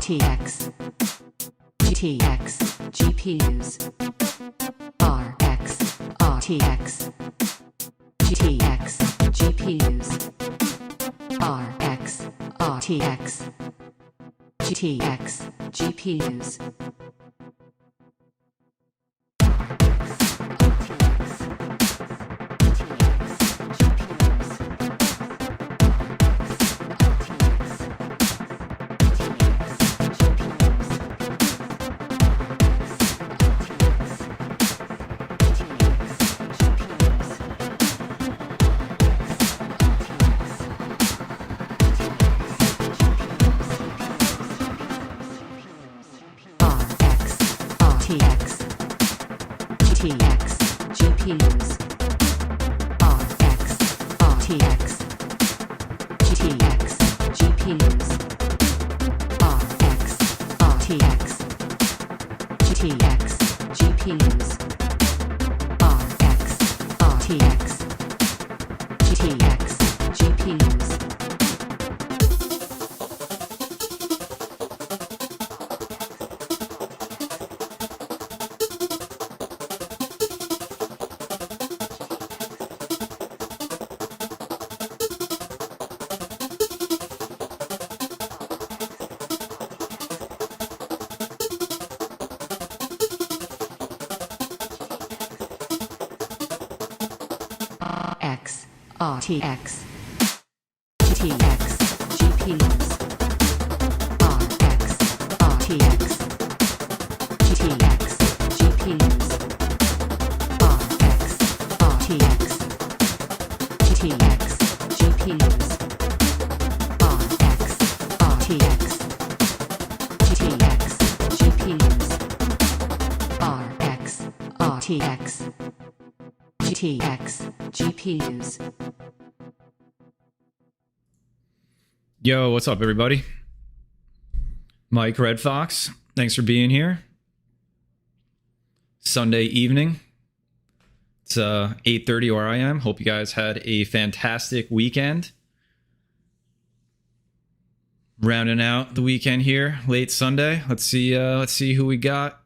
RTX GTX GPUs RX RTX GTX GPUs RX RTX GTX GPUs RTX GTX GPUs RX RTX GTX GPUs RX RTX GTX GPUs RX RTX GTX GPUs RX RTX GTX GPUs. Yo, what's up, everybody? Mike Red Fox, thanks for being here. Sunday evening. It's 8:30 where I am. Hope you guys had a fantastic weekend. Rounding out the weekend here, late Sunday. Let's see who we got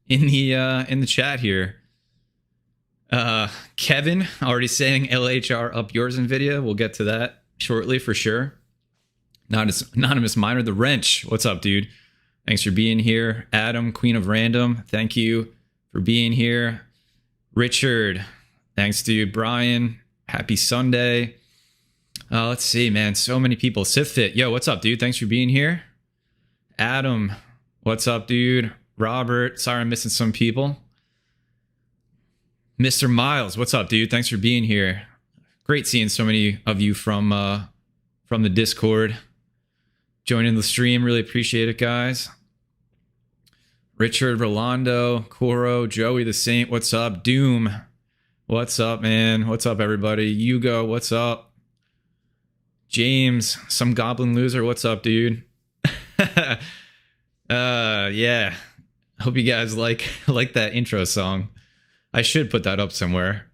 in the chat here. Kevin already saying LHR up yours in video. We'll get to that shortly for sure. Anonymous Miner, the Wrench. What's up, dude? Thanks for being here. Adam, Queen of Random, thank you for being here. Richard, thanks, dude. Brian, happy Sunday. Let's see, man. So many people. SifFit, yo, what's up, dude? Thanks for being here. Adam, what's up, dude? Robert, sorry I'm missing some people. Mr. Miles, what's up, dude? Thanks for being here. Great seeing so many of you from the Discord joining the stream. Really appreciate it, guys. Richard, Rolando, Coro, Joey the Saint, what's up? Doom, what's up, man? What's up, everybody? Hugo, what's up? James, some goblin loser, what's up, dude? Yeah. Hope you guys like that intro song. I should put that up somewhere.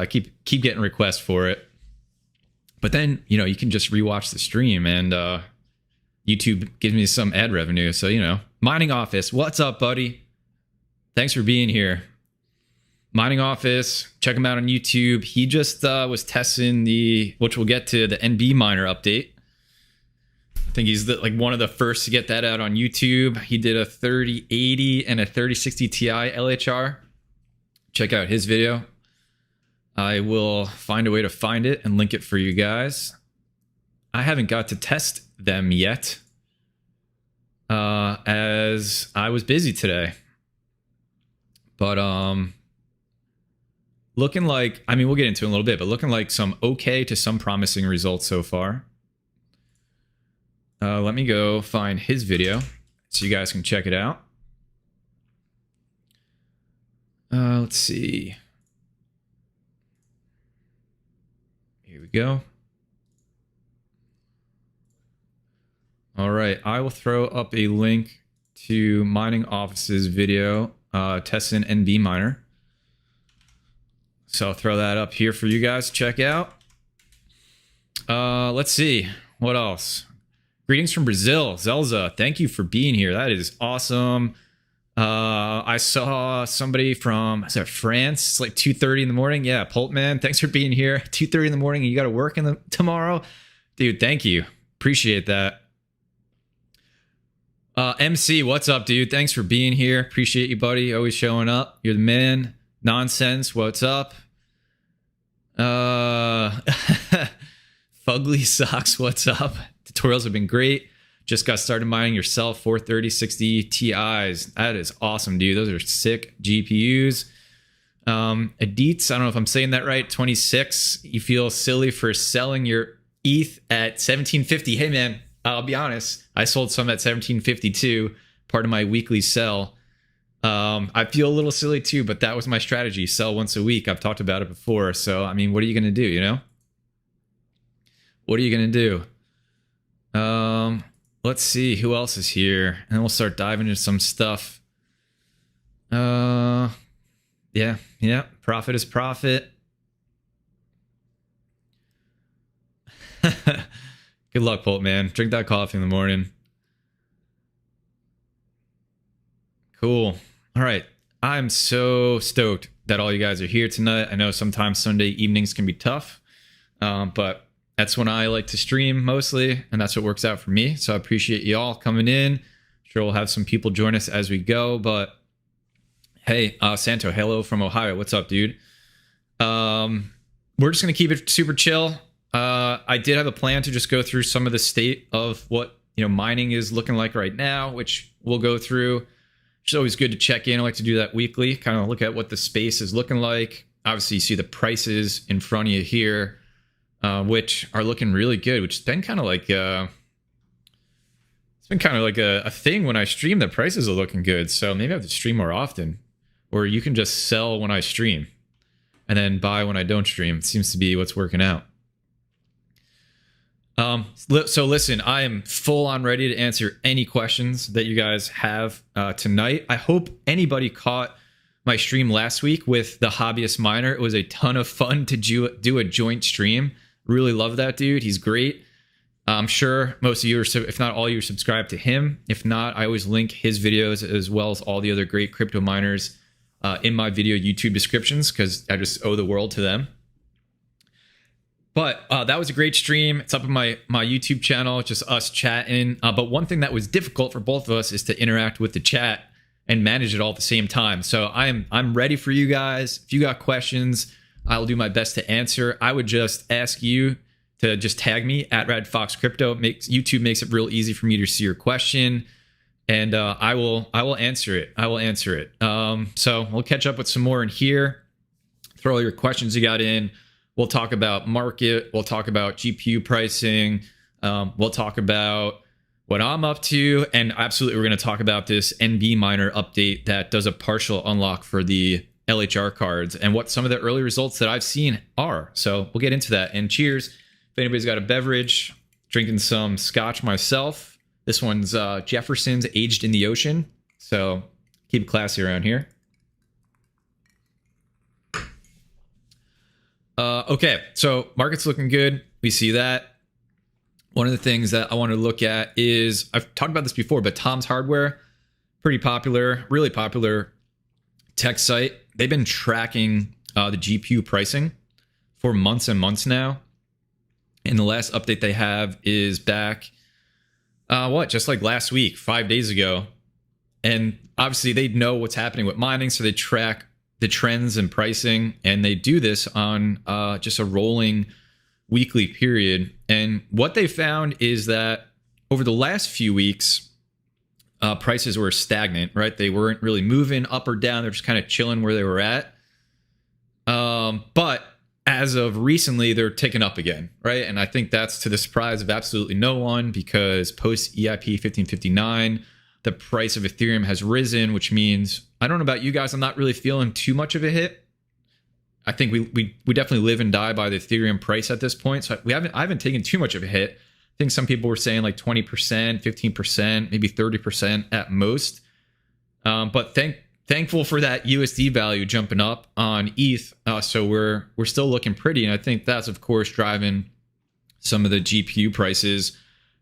Keep getting requests for it. But then, you can just rewatch the stream and YouTube gives me some ad revenue. So, Mining Office, what's up, buddy? Thanks for being here. Mining Office, check him out on YouTube. He just was testing which we'll get to, the NB Miner update. I think he's one of the first to get that out on YouTube. He did a 3080 and a 3060 Ti LHR. Check out his video. I will find a way to find it and link it for you guys. I haven't got to test them yet, as I was busy today. But looking like, we'll get into it in a little bit, but looking like some okay to some promising results so far. Let me go find his video so you guys can check it out. Let's see. Here we go. All right, I will throw up a link to Mining Office's video, testing NB Miner. So I'll throw that up here for you guys to check out. Let's see. What else? Greetings from Brazil. Zelza, thank you for being here. That is awesome. I saw somebody from, is that France? It's like 2:30 in the morning. Yeah, Pultman, thanks for being here. 2:30 in the morning and you got to work tomorrow? Dude, thank you. Appreciate that. MC, what's up, dude? Thanks for being here. Appreciate you, buddy. Always showing up. You're the man. Nonsense, what's up? Fugly Socks, what's up? Tutorials have been great. Just got started mining yourself. 43060 Ti's. That is awesome, dude. Those are sick GPUs. Edits, I don't know if I'm saying that right. 26. You feel silly for selling your ETH at 1750. Hey, man, I'll be honest. I sold some at 1752, part of my weekly sell. I feel a little silly too, but that was my strategy. Sell once a week. I've talked about it before. So, I mean, what are you going to do, you know? What are you going to do? Let's see who else is here, and then we'll start diving into some stuff. Yeah. Profit is profit. Good luck, Bolt, man. Drink that coffee in the morning. Cool. All right. I'm so stoked that all you guys are here tonight. I know sometimes Sunday evenings can be tough, but that's when I like to stream mostly, and that's what works out for me. So I appreciate you all coming in. Sure, we'll have some people join us as we go, but hey, Santo, hello from Ohio. What's up, dude? We're just going to keep it super chill. I did have a plan to just go through some of the state of what, mining is looking like right now, which we'll go through. It's always good to check in. I like to do that weekly, kind of look at what the space is looking like. Obviously, you see the prices in front of you here, which are looking really good, which has been kind of like it's been kind of like a thing when I stream. The prices are looking good, so maybe I have to stream more often, or you can just sell when I stream and then buy when I don't stream. It seems to be what's working out. So listen, I am full on ready to answer any questions that you guys have tonight. I hope anybody caught my stream last week with the hobbyist miner. It was a ton of fun to do a joint stream. Really love that dude. He's great. I'm sure most of you, if not all, you are subscribed to him. If not, I always link his videos as well as all the other great crypto miners in my video YouTube descriptions, because I just owe the world to them. But that was a great stream. It's up on my YouTube channel, just us chatting. But one thing that was difficult for both of us is to interact with the chat and manage it all at the same time. So I'm ready for you guys. If you got questions, I'll do my best to answer. I would just ask you to just tag me at RadFoxCrypto. YouTube makes it real easy for me to see your question, and I will answer it. So we'll catch up with some more in here. Throw all your questions you got in. We'll talk about market. We'll talk about GPU pricing. We'll talk about what I'm up to. And absolutely, we're going to talk about this NB miner update that does a partial unlock for the LHR cards and what some of the early results that I've seen are. So we'll get into that. And cheers. If anybody's got a beverage, drinking some scotch myself. This one's Jefferson's Aged in the Ocean. So keep it classy around here. Okay, so market's looking good. We see that. One of the things that I want to look at is, I've talked about this before, but Tom's Hardware, pretty popular, really popular tech site. They've been tracking the GPU pricing for months and months now. And the last update they have is back, just like last week, 5 days ago. And obviously they know what's happening with mining, so they track the trends and pricing, and they do this on just a rolling weekly period. And what they found is that over the last few weeks, prices were stagnant, right? They weren't really moving up or down. They're just kind of chilling where they were at. But as of recently, they're ticking up again, right? And I think that's to the surprise of absolutely no one, because post EIP 1559, the price of Ethereum has risen, which means, I don't know about you guys, I'm not really feeling too much of a hit. I think we definitely live and die by the Ethereum price at this point. So I haven't taken too much of a hit. I think some people were saying like 20%, 15%, maybe 30% at most. But thankful for that USD value jumping up on ETH. So we're still looking pretty. And I think that's, of course, driving some of the GPU prices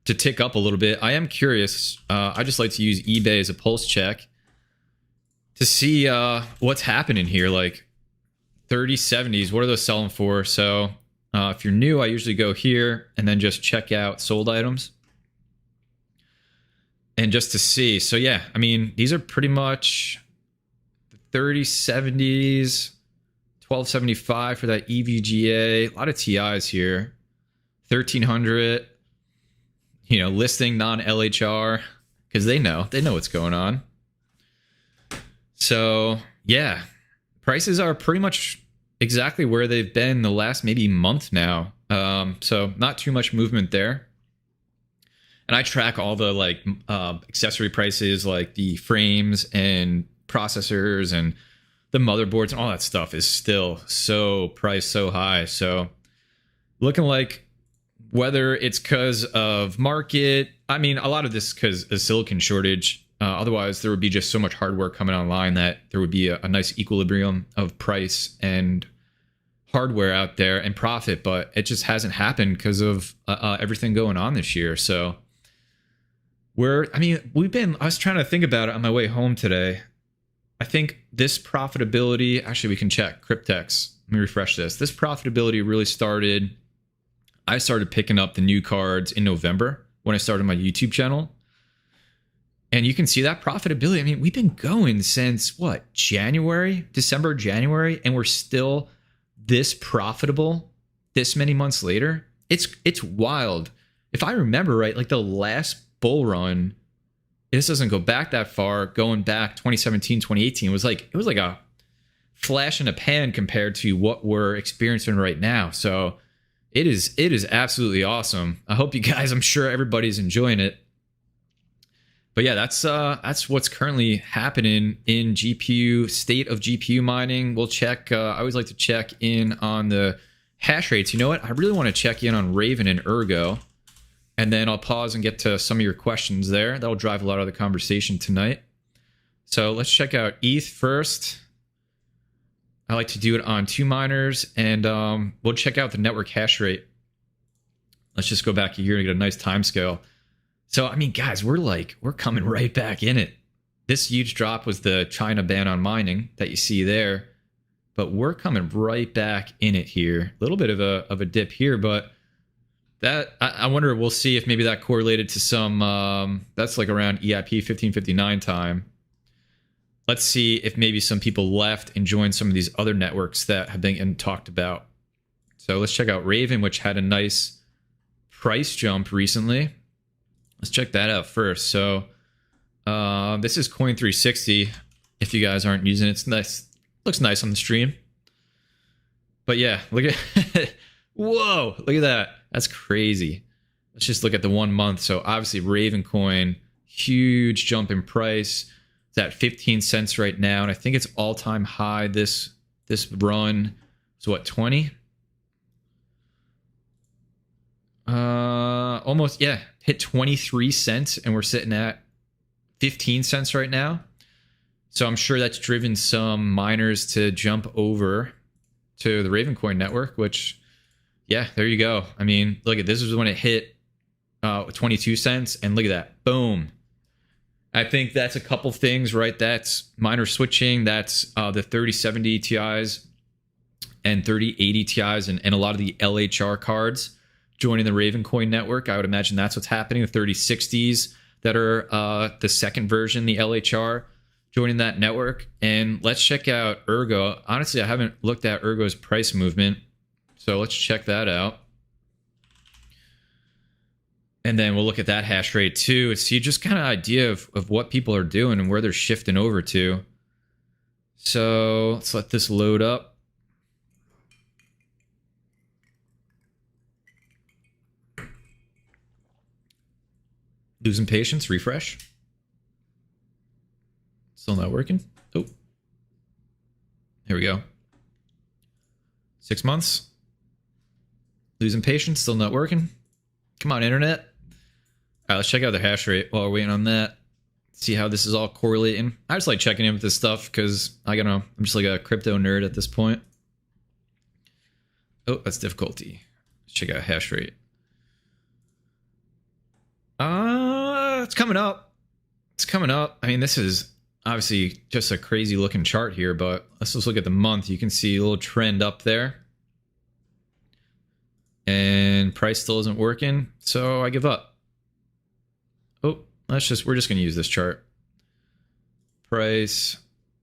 to tick up a little bit. I am curious. I just like to use eBay as a pulse check to see what's happening here. Like 3070s, what are those selling for? So if you're new, I usually go here and then just check out sold items. And just to see. So yeah, I mean, these are pretty much 3070s, 1275 for that EVGA. A lot of TIs here. 1300, you know, listing non-LHR because they know what's going on. So yeah, prices are pretty much exactly where they've been the last maybe month now. So not too much movement there. And I track all the like accessory prices, like the frames and processors and the motherboards and all that stuff is still so priced so high. So looking like whether it's because of market, I mean, a lot of this because of silicon shortage. Otherwise, there would be just so much hardware coming online that there would be a nice equilibrium of price and hardware out there and profit. But it just hasn't happened because of everything going on this year. So I was trying to think about it on my way home today. I think this profitability, actually we can check Cryptex. Let me refresh this. This profitability really started, I started picking up the new cards in November when I started my YouTube channel. And you can see that profitability. I mean, we've been going since what, December, January, and we're still this profitable this many months later. It's wild. If I remember right, like the last bull run, this doesn't go back that far, going back 2017, 2018, it was like a flash in a pan compared to what we're experiencing right now. So it is absolutely awesome. I hope you guys, I'm sure everybody's enjoying it. But yeah, that's what's currently happening in GPU, state of GPU mining. We'll check, I always like to check in on the hash rates. You know what? I really want to check in on Raven and Ergo. And then I'll pause and get to some of your questions there. That'll drive a lot of the conversation tonight. So let's check out ETH first. I like to do it on 2 miners, and we'll check out the network hash rate. Let's just go back a year to get a nice time scale. So, I mean, guys, we're coming right back in it. This huge drop was the China ban on mining that you see there, but we're coming right back in it here. A little bit of a dip here, but that I wonder, we'll see if maybe that correlated to some, that's like around EIP 1559 time. Let's see if maybe some people left and joined some of these other networks that have been talked about. So let's check out Raven, which had a nice price jump recently. Let's check that out first. So this is Coin360. If you guys aren't using it, it's nice. Looks nice on the stream. But yeah, look at whoa, look at that. That's crazy. Let's just look at the 1 month. So obviously Raven coin, huge jump in price. It's at 15 cents right now. And I think it's all-time high this run. So what, 20? Almost, yeah. Hit 23 cents and we're sitting at 15 cents right now. So I'm sure that's driven some miners to jump over to the Ravencoin network, which, yeah, there you go. I mean, look at this is when it hit 22 cents, and look at that, boom. I think that's a couple things, right? That's miner switching. That's the 3070 Ti's and 3080 Ti's and a lot of the LHR cards joining the Ravencoin network. I would imagine that's what's happening. The 3060s that are the second version, the LHR, joining that network. And let's check out Ergo. Honestly, I haven't looked at Ergo's price movement, so let's check that out. And then we'll look at that hash rate too and see just kind of idea of what people are doing and where they're shifting over to. So let's let this load up. Losing patience, refresh. Still not working. Oh, here we go. 6 months. Losing patience, still not working. Come on, internet. All right, let's check out the hash rate while we're waiting on that. See how this is all correlating. I just like checking in with this stuff because I don't know, I'm just like a crypto nerd at this point. Oh, that's difficulty. Let's check out hash rate. It's coming up. It's coming up. I mean, this is obviously just a crazy looking chart here, but let's just look at the month. You can see a little trend up there. And price still isn't working, so I give up. Oh, we're just going to use this chart. Price,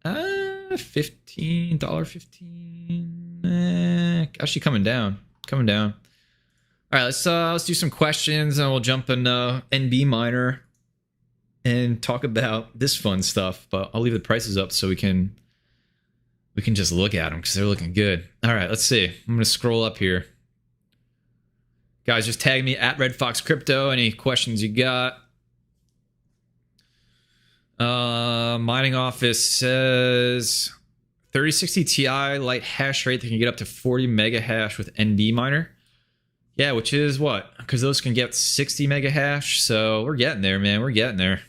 $15.15. Actually coming down. Coming down. All right, let's do some questions, and we'll jump in NB miner and talk about this fun stuff. But I'll leave the prices up so we can just look at them because they're looking good. All right, let's see. I'm gonna scroll up here, guys. Just tag me at Red Fox Crypto. Any questions you got? Mining Office says 3060 Ti light hash rate that can get up to 40 mega hash with NB miner. Yeah, which is what? Because those can get 60 mega hash. So we're getting there, man. We're getting there.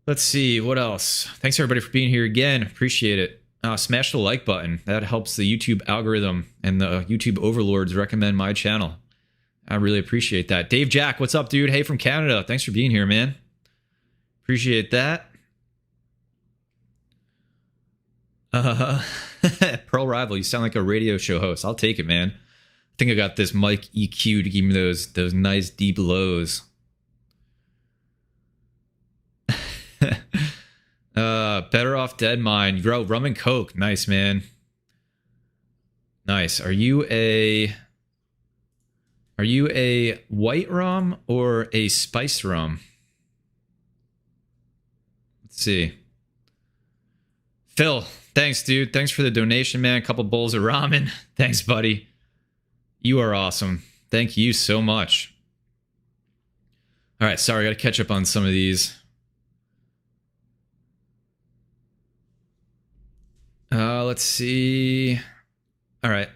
Let's see. What else? Thanks, everybody, for being here again. Appreciate it. Smash the like button. That helps the YouTube algorithm and the YouTube overlords recommend my channel. I really appreciate that. Dave Jack, what's up, dude? Hey, from Canada. Thanks for being here, man. Appreciate that. Pearl Rival, you sound like a radio show host. I'll take it, man. I think I got this mic EQ to give me those nice deep lows. Better off dead mine. Bro, rum and coke. Nice, man. Nice. Are you a white rum or a spice rum? Let's see. Phil, thanks, dude. Thanks for the donation, man. A couple bowls of ramen. Thanks, buddy. You are awesome. Thank you so much. All right, sorry, I got to catch up on some of these. Let's see. All right.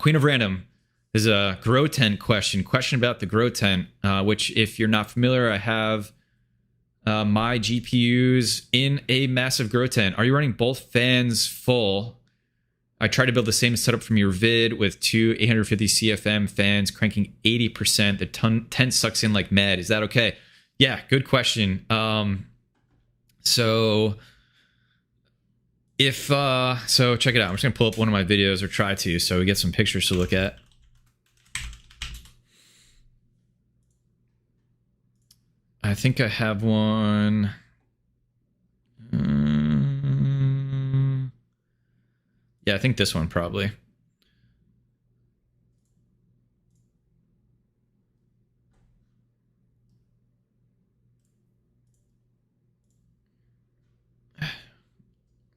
Queen of Random. There's a grow tent question. Question about the grow tent, which, if you're not familiar, I have my GPUs in a massive grow tent. Are you running both fans full? I tried to build the same setup from your vid with two 850 CFM fans cranking 80%. The tent sucks in like mad. Is that okay? Yeah, good question. So check it out. I'm just gonna pull up one of my videos, or try to, so we get some pictures to look at. I think I have one. Yeah, I think this one probably.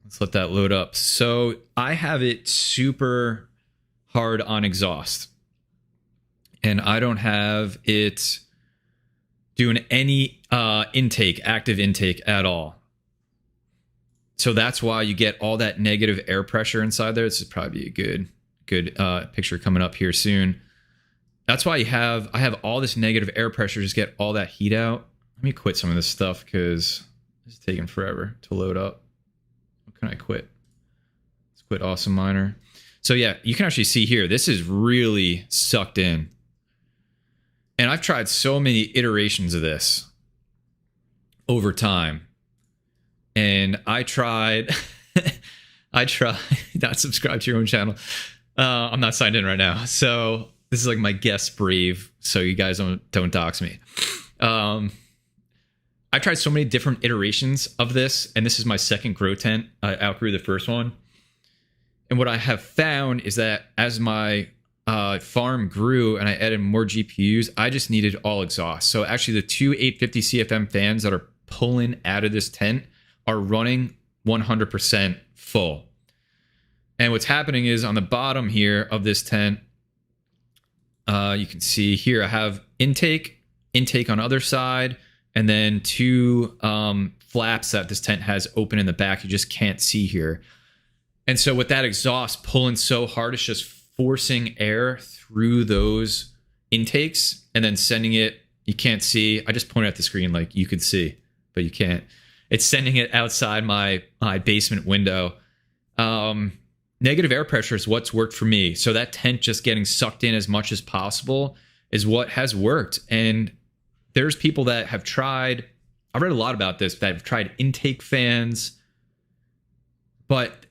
Let's let that load up. So I have it super hard on exhaust, and I don't have it doing any active intake at all. So that's why you get all that negative air pressure inside there. This is probably a good picture coming up here soon. That's why I have all this negative air pressure, just get all that heat out. Let me quit some of this stuff because it's taking forever to load up. What can I quit? Let's quit Awesome Miner. So yeah, you can actually see here, this is really sucked in. And I've tried so many iterations of this over time. And I tried not subscribe to your own channel. I'm not signed in right now. So this is like my guest brave. So you guys don't dox me. I tried so many different iterations of this, and this is my second grow tent. I outgrew the first one. And what I have found is that as my farm grew and I added more GPUs, I just needed all exhaust. So actually the two 850 CFM fans that are pulling out of this tent are running 100% full. And what's happening is on the bottom here of this tent, you can see here I have intake on other side, and then two flaps that this tent has open in the back you just can't see here. And so with that exhaust pulling so hard, it's just forcing air through those intakes and then sending it. You can't see. I just pointed at the screen like you could see, but you can't. It's sending it outside my basement window. Negative air pressure is what's worked for me. So that tent just getting sucked in as much as possible is what has worked. And there's people that have tried, I read a lot about this, that have tried intake fans, but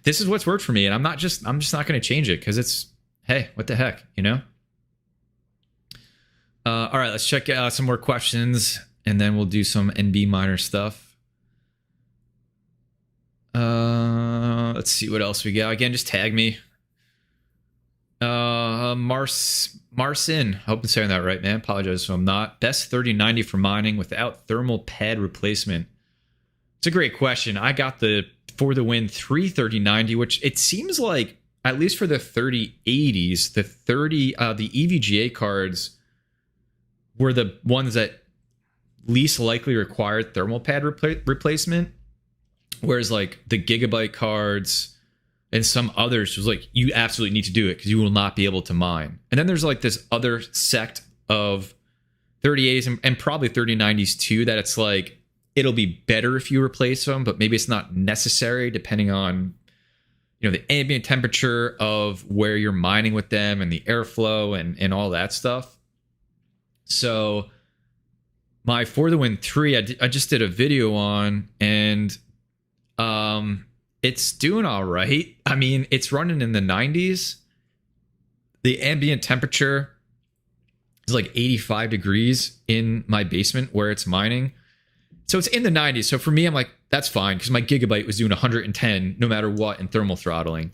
this is what's worked for me. And I'm just not going to change it because it's, hey, what the heck, you know? All right, let's check out some more questions and then we'll do some NB minor stuff. Let's see what else we got. Again, just tag me. Marcin, I hope I'm saying that right, man. Apologize if I'm not. Best 3090 for mining without thermal pad replacement. It's a great question. I got the For the Win 33090, which it seems like, at least for the 3080s, the EVGA cards were the ones that least likely required thermal pad replacement. Whereas like the Gigabyte cards and some others was like, you absolutely need to do it because you will not be able to mine. And then there's like this other sect of 3080s and probably 3090s too, that it's like, it'll be better if you replace them, but maybe it's not necessary depending on, you know, the ambient temperature of where you're mining with them and the airflow and all that stuff. So my For the Win 3, I just did a video on, and it's doing all right. I mean, it's running in the 90s. The ambient temperature is like 85 degrees in my basement where it's mining. So it's in the 90s. So for me, I'm like, that's fine, because my Gigabyte was doing 110 no matter what in thermal throttling.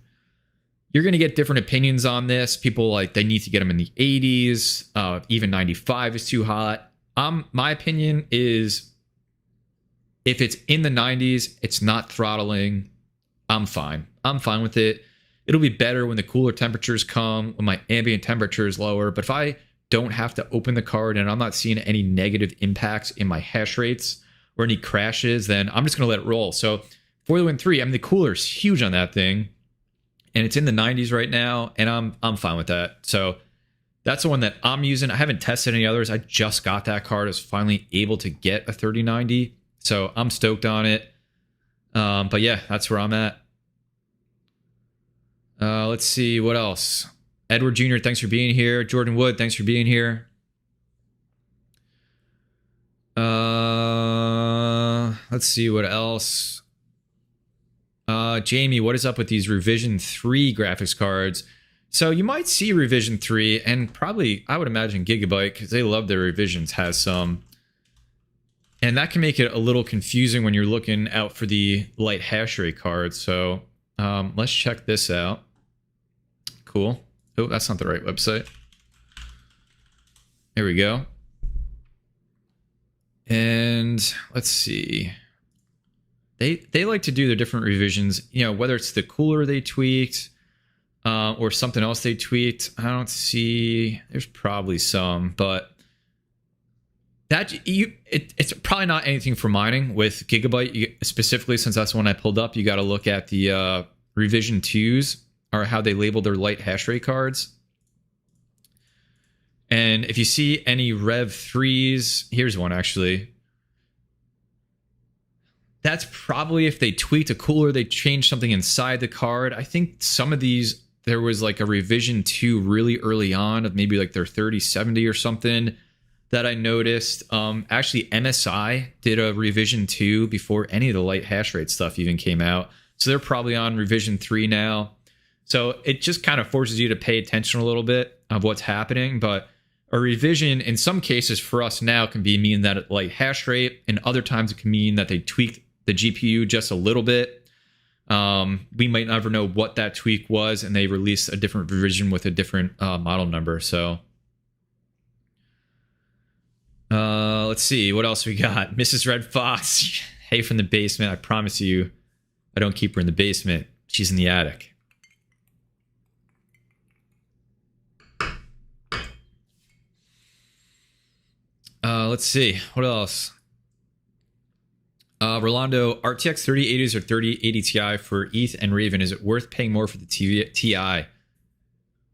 You're going to get different opinions on this. People like, they need to get them in the 80s. Even 95 is too hot. My opinion is, if it's in the 90s, it's not throttling, I'm fine. I'm fine with it. It'll be better when the cooler temperatures come, when my ambient temperature is lower. But if I don't have to open the card and I'm not seeing any negative impacts in my hash rates or any crashes, then I'm just going to let it roll. So For the Win 3, I mean, the cooler's huge on that thing, and it's in the 90s right now, and I'm fine with that. So that's the one that I'm using. I haven't tested any others. I just got that card. I was finally able to get a 3090. So I'm stoked on it. But yeah, that's where I'm at. Let's see what else. Edward Jr., thanks for being here. Jordan Wood, thanks for being here. Let's see what else. Jamie, what is up with these Revision 3 graphics cards? So you might see Revision 3, and probably, I would imagine Gigabyte, because they love their revisions, has some. And that can make it a little confusing when you're looking out for the light hash rate cards. So let's check this out. Cool. Oh, that's not the right website. There we go. And let's see. They like to do their different revisions, you know, whether it's the cooler they tweaked or something else they tweaked. I don't see, there's probably some, but that it's probably not anything for mining with Gigabyte specifically, since that's the one I pulled up. You got to look at the Revision 2s, or how they label their light hash rate cards. And if you see any Rev 3s, here's one actually. That's probably if they tweaked a cooler, they changed something inside the card. I think some of these, there was like a Revision 2 really early on of maybe like their 3070 or something that I noticed. Actually, MSI did a Revision 2 before any of the light hash rate stuff even came out. So they're probably on Revision 3 now. So it just kind of forces you to pay attention a little bit of what's happening. But a revision in some cases for us now can mean that it light hash rate, and other times it can mean that they tweaked the GPU just a little bit. We might never know what that tweak was, and they released a different revision with a different model number. So let's see what else we got. Mrs. Red Fox, hey from the basement. I promise you, I don't keep her in the basement. She's in the attic. Let's see what else. Rolando, RTX 3080s or 3080 Ti for ETH and Raven. Is it worth paying more for the Ti?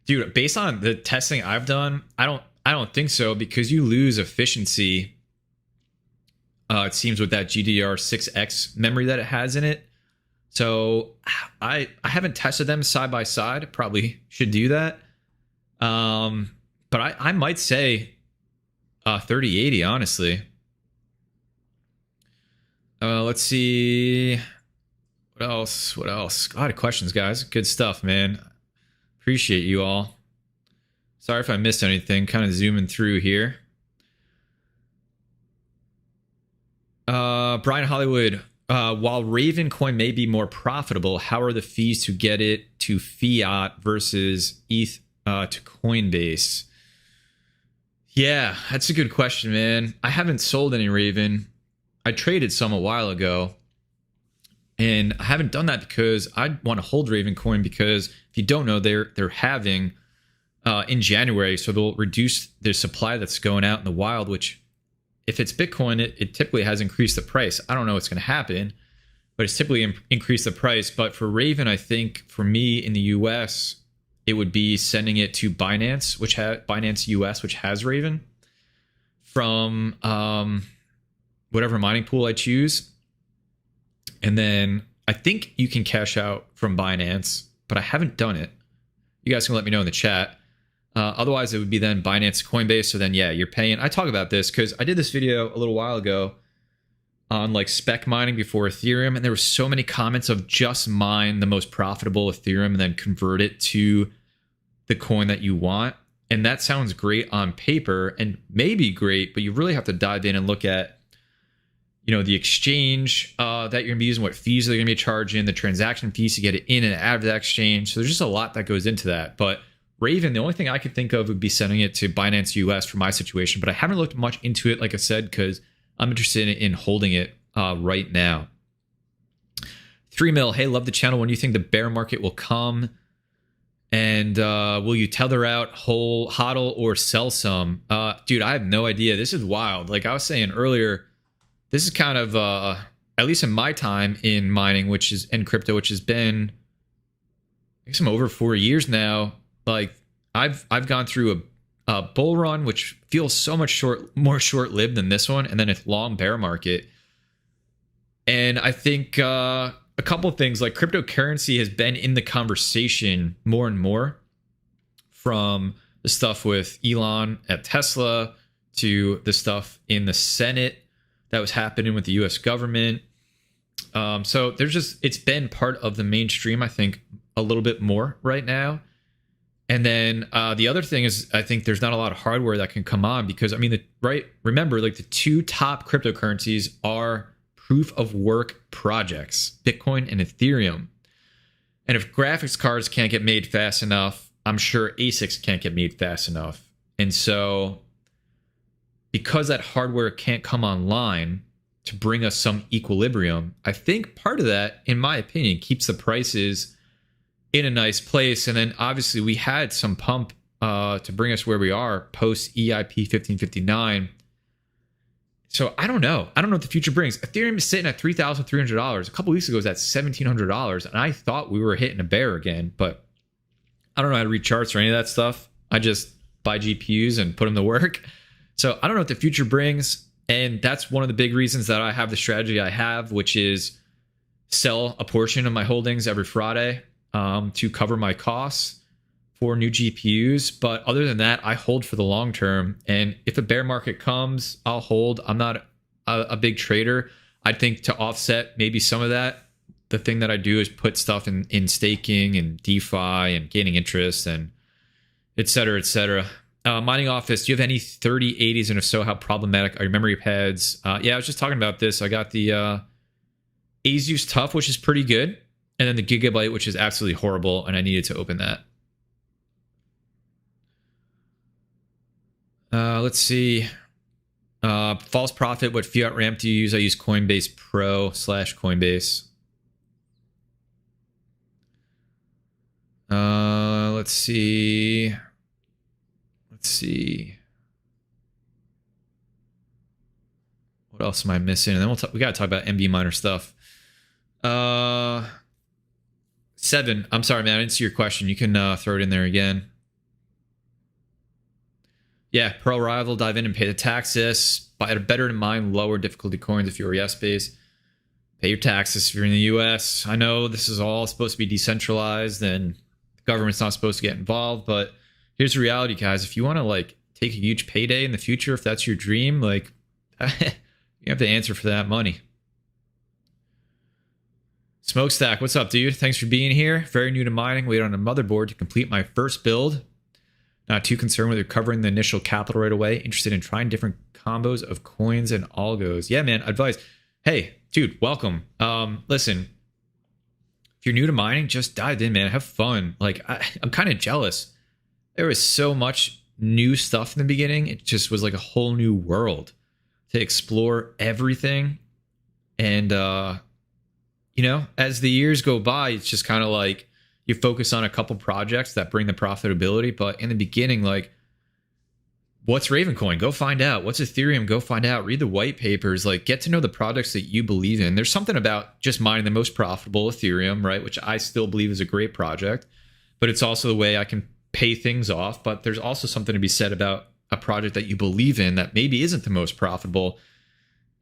Dude, based on the testing I've done, I don't think so, because you lose efficiency. It seems with that GDDR6X memory that it has in it. So I haven't tested them side by side. Probably should do that. But I might say 3080, honestly. Let's see. What else? What else? A lot of questions, guys. Good stuff, man. Appreciate you all. Sorry if I missed anything. Kind of zooming through here. Brian Hollywood. While Raven coin may be more profitable, how are the fees to get it to fiat versus ETH to Coinbase? Yeah, that's a good question, man. I haven't sold any Raven. I traded some a while ago. And I haven't done that because I want to hold Raven coin, because if you don't know, they're having in January, so they'll reduce their supply that's going out in the wild, which if it's Bitcoin, it typically has increased the price. I don't know what's going to happen, but it's typically increased the price. But for Raven, I think for me in the US, it would be sending it to Binance, Binance US, which has Raven, from whatever mining pool I choose. And then I think you can cash out from Binance, but I haven't done it. You guys can let me know in the chat. Otherwise, it would be then Binance Coinbase. So then, yeah, you're paying. I talk about this because I did this video a little while ago on like spec mining before Ethereum. And there were so many comments of just mine the most profitable Ethereum and then convert it to the coin that you want. And that sounds great on paper and maybe great, but you really have to dive in and look at, you know, the exchange that you're gonna be using, what fees they're gonna be charging, the transaction fees to get it in and out of that exchange. So there's just a lot that goes into that. But Raven, the only thing I could think of would be sending it to Binance US for my situation, but I haven't looked much into it, like I said, because I'm interested in holding it right now. 3 mil, hey, love the channel. When do you think the bear market will come? And will you tether out, whole, hodl, or sell some? Dude, I have no idea. This is wild. Like I was saying earlier, this is kind of, at least in my time in mining, which is in crypto, which has been, I guess I'm over 4 years now. Like I've gone through a bull run, which feels so much more short-lived than this one, and then a long bear market. And I think a couple of things, like cryptocurrency has been in the conversation more and more, from the stuff with Elon at Tesla to the stuff in the Senate that was happening with the US government. So there's just, it's been part of the mainstream, I think, a little bit more right now. And then the other thing is, I think there's not a lot of hardware that can come on, because I mean, remember, like the two top cryptocurrencies are proof of work projects, Bitcoin and Ethereum. And if graphics cards can't get made fast enough, I'm sure ASICs can't get made fast enough. And so because that hardware can't come online to bring us some equilibrium, I think part of that, in my opinion, keeps the prices in a nice place. And then obviously we had some pump to bring us where we are post EIP 1559. So I don't know. I don't know what the future brings. Ethereum is sitting at $3,300. A couple weeks ago it was at $1,700. And I thought we were hitting a bear again, but I don't know how to read charts or any of that stuff. I just buy GPUs and put them to work. So I don't know what the future brings. And that's one of the big reasons that I have the strategy I have, which is sell a portion of my holdings every Friday to cover my costs for new GPUs. But other than that, I hold for the long term. And if a bear market comes, I'll hold. I'm not a big trader. I think to offset maybe some of that, the thing that I do is put stuff in staking and DeFi and gaining interest and et cetera, et cetera. Mining Office, do you have any 3080s? And if so, how problematic are your memory pads? Yeah, I was just talking about this. I got the Asus Tough, which is pretty good. And then the Gigabyte, which is absolutely horrible. And I needed to open that. Let's see. False profit. What fiat ramp do you use? I use Coinbase Pro / Coinbase. Let's see. What else am I missing? And then we got to talk about MB Miner stuff. 7. I'm sorry, man. I didn't see your question. You can throw it in there again. Yeah, Pearl Rival, dive in and pay the taxes. Buy a better to mine lower difficulty coins if you're ES based. Pay your taxes if you're in the US. I know this is all supposed to be decentralized and the government's not supposed to get involved, but here's the reality, guys. If you want to like take a huge payday in the future, if that's your dream, like you have to answer for that money. Smokestack, what's up, dude? Thanks for being here. Very new to mining. Wait on a motherboard to complete my first build. Not too concerned with recovering the initial capital right away. Interested in trying different combos of coins and algos. Yeah, man, advice. Hey, dude, welcome. Listen, if you're new to mining, just dive in, man. Have fun. Like, I'm kind of jealous. There was so much new stuff in the beginning. It just was like a whole new world to explore everything. And, you know, as the years go by, it's just kind of like you focus on a couple projects that bring the profitability. But in the beginning, like, what's Ravencoin? Go find out. What's Ethereum? Go find out. Read the white papers. Like, get to know the products that you believe in. There's something about just mining the most profitable Ethereum, right? Which I still believe is a great project. But it's also the way I can pay things off. But there's also something to be said about a project that you believe in that maybe isn't the most profitable,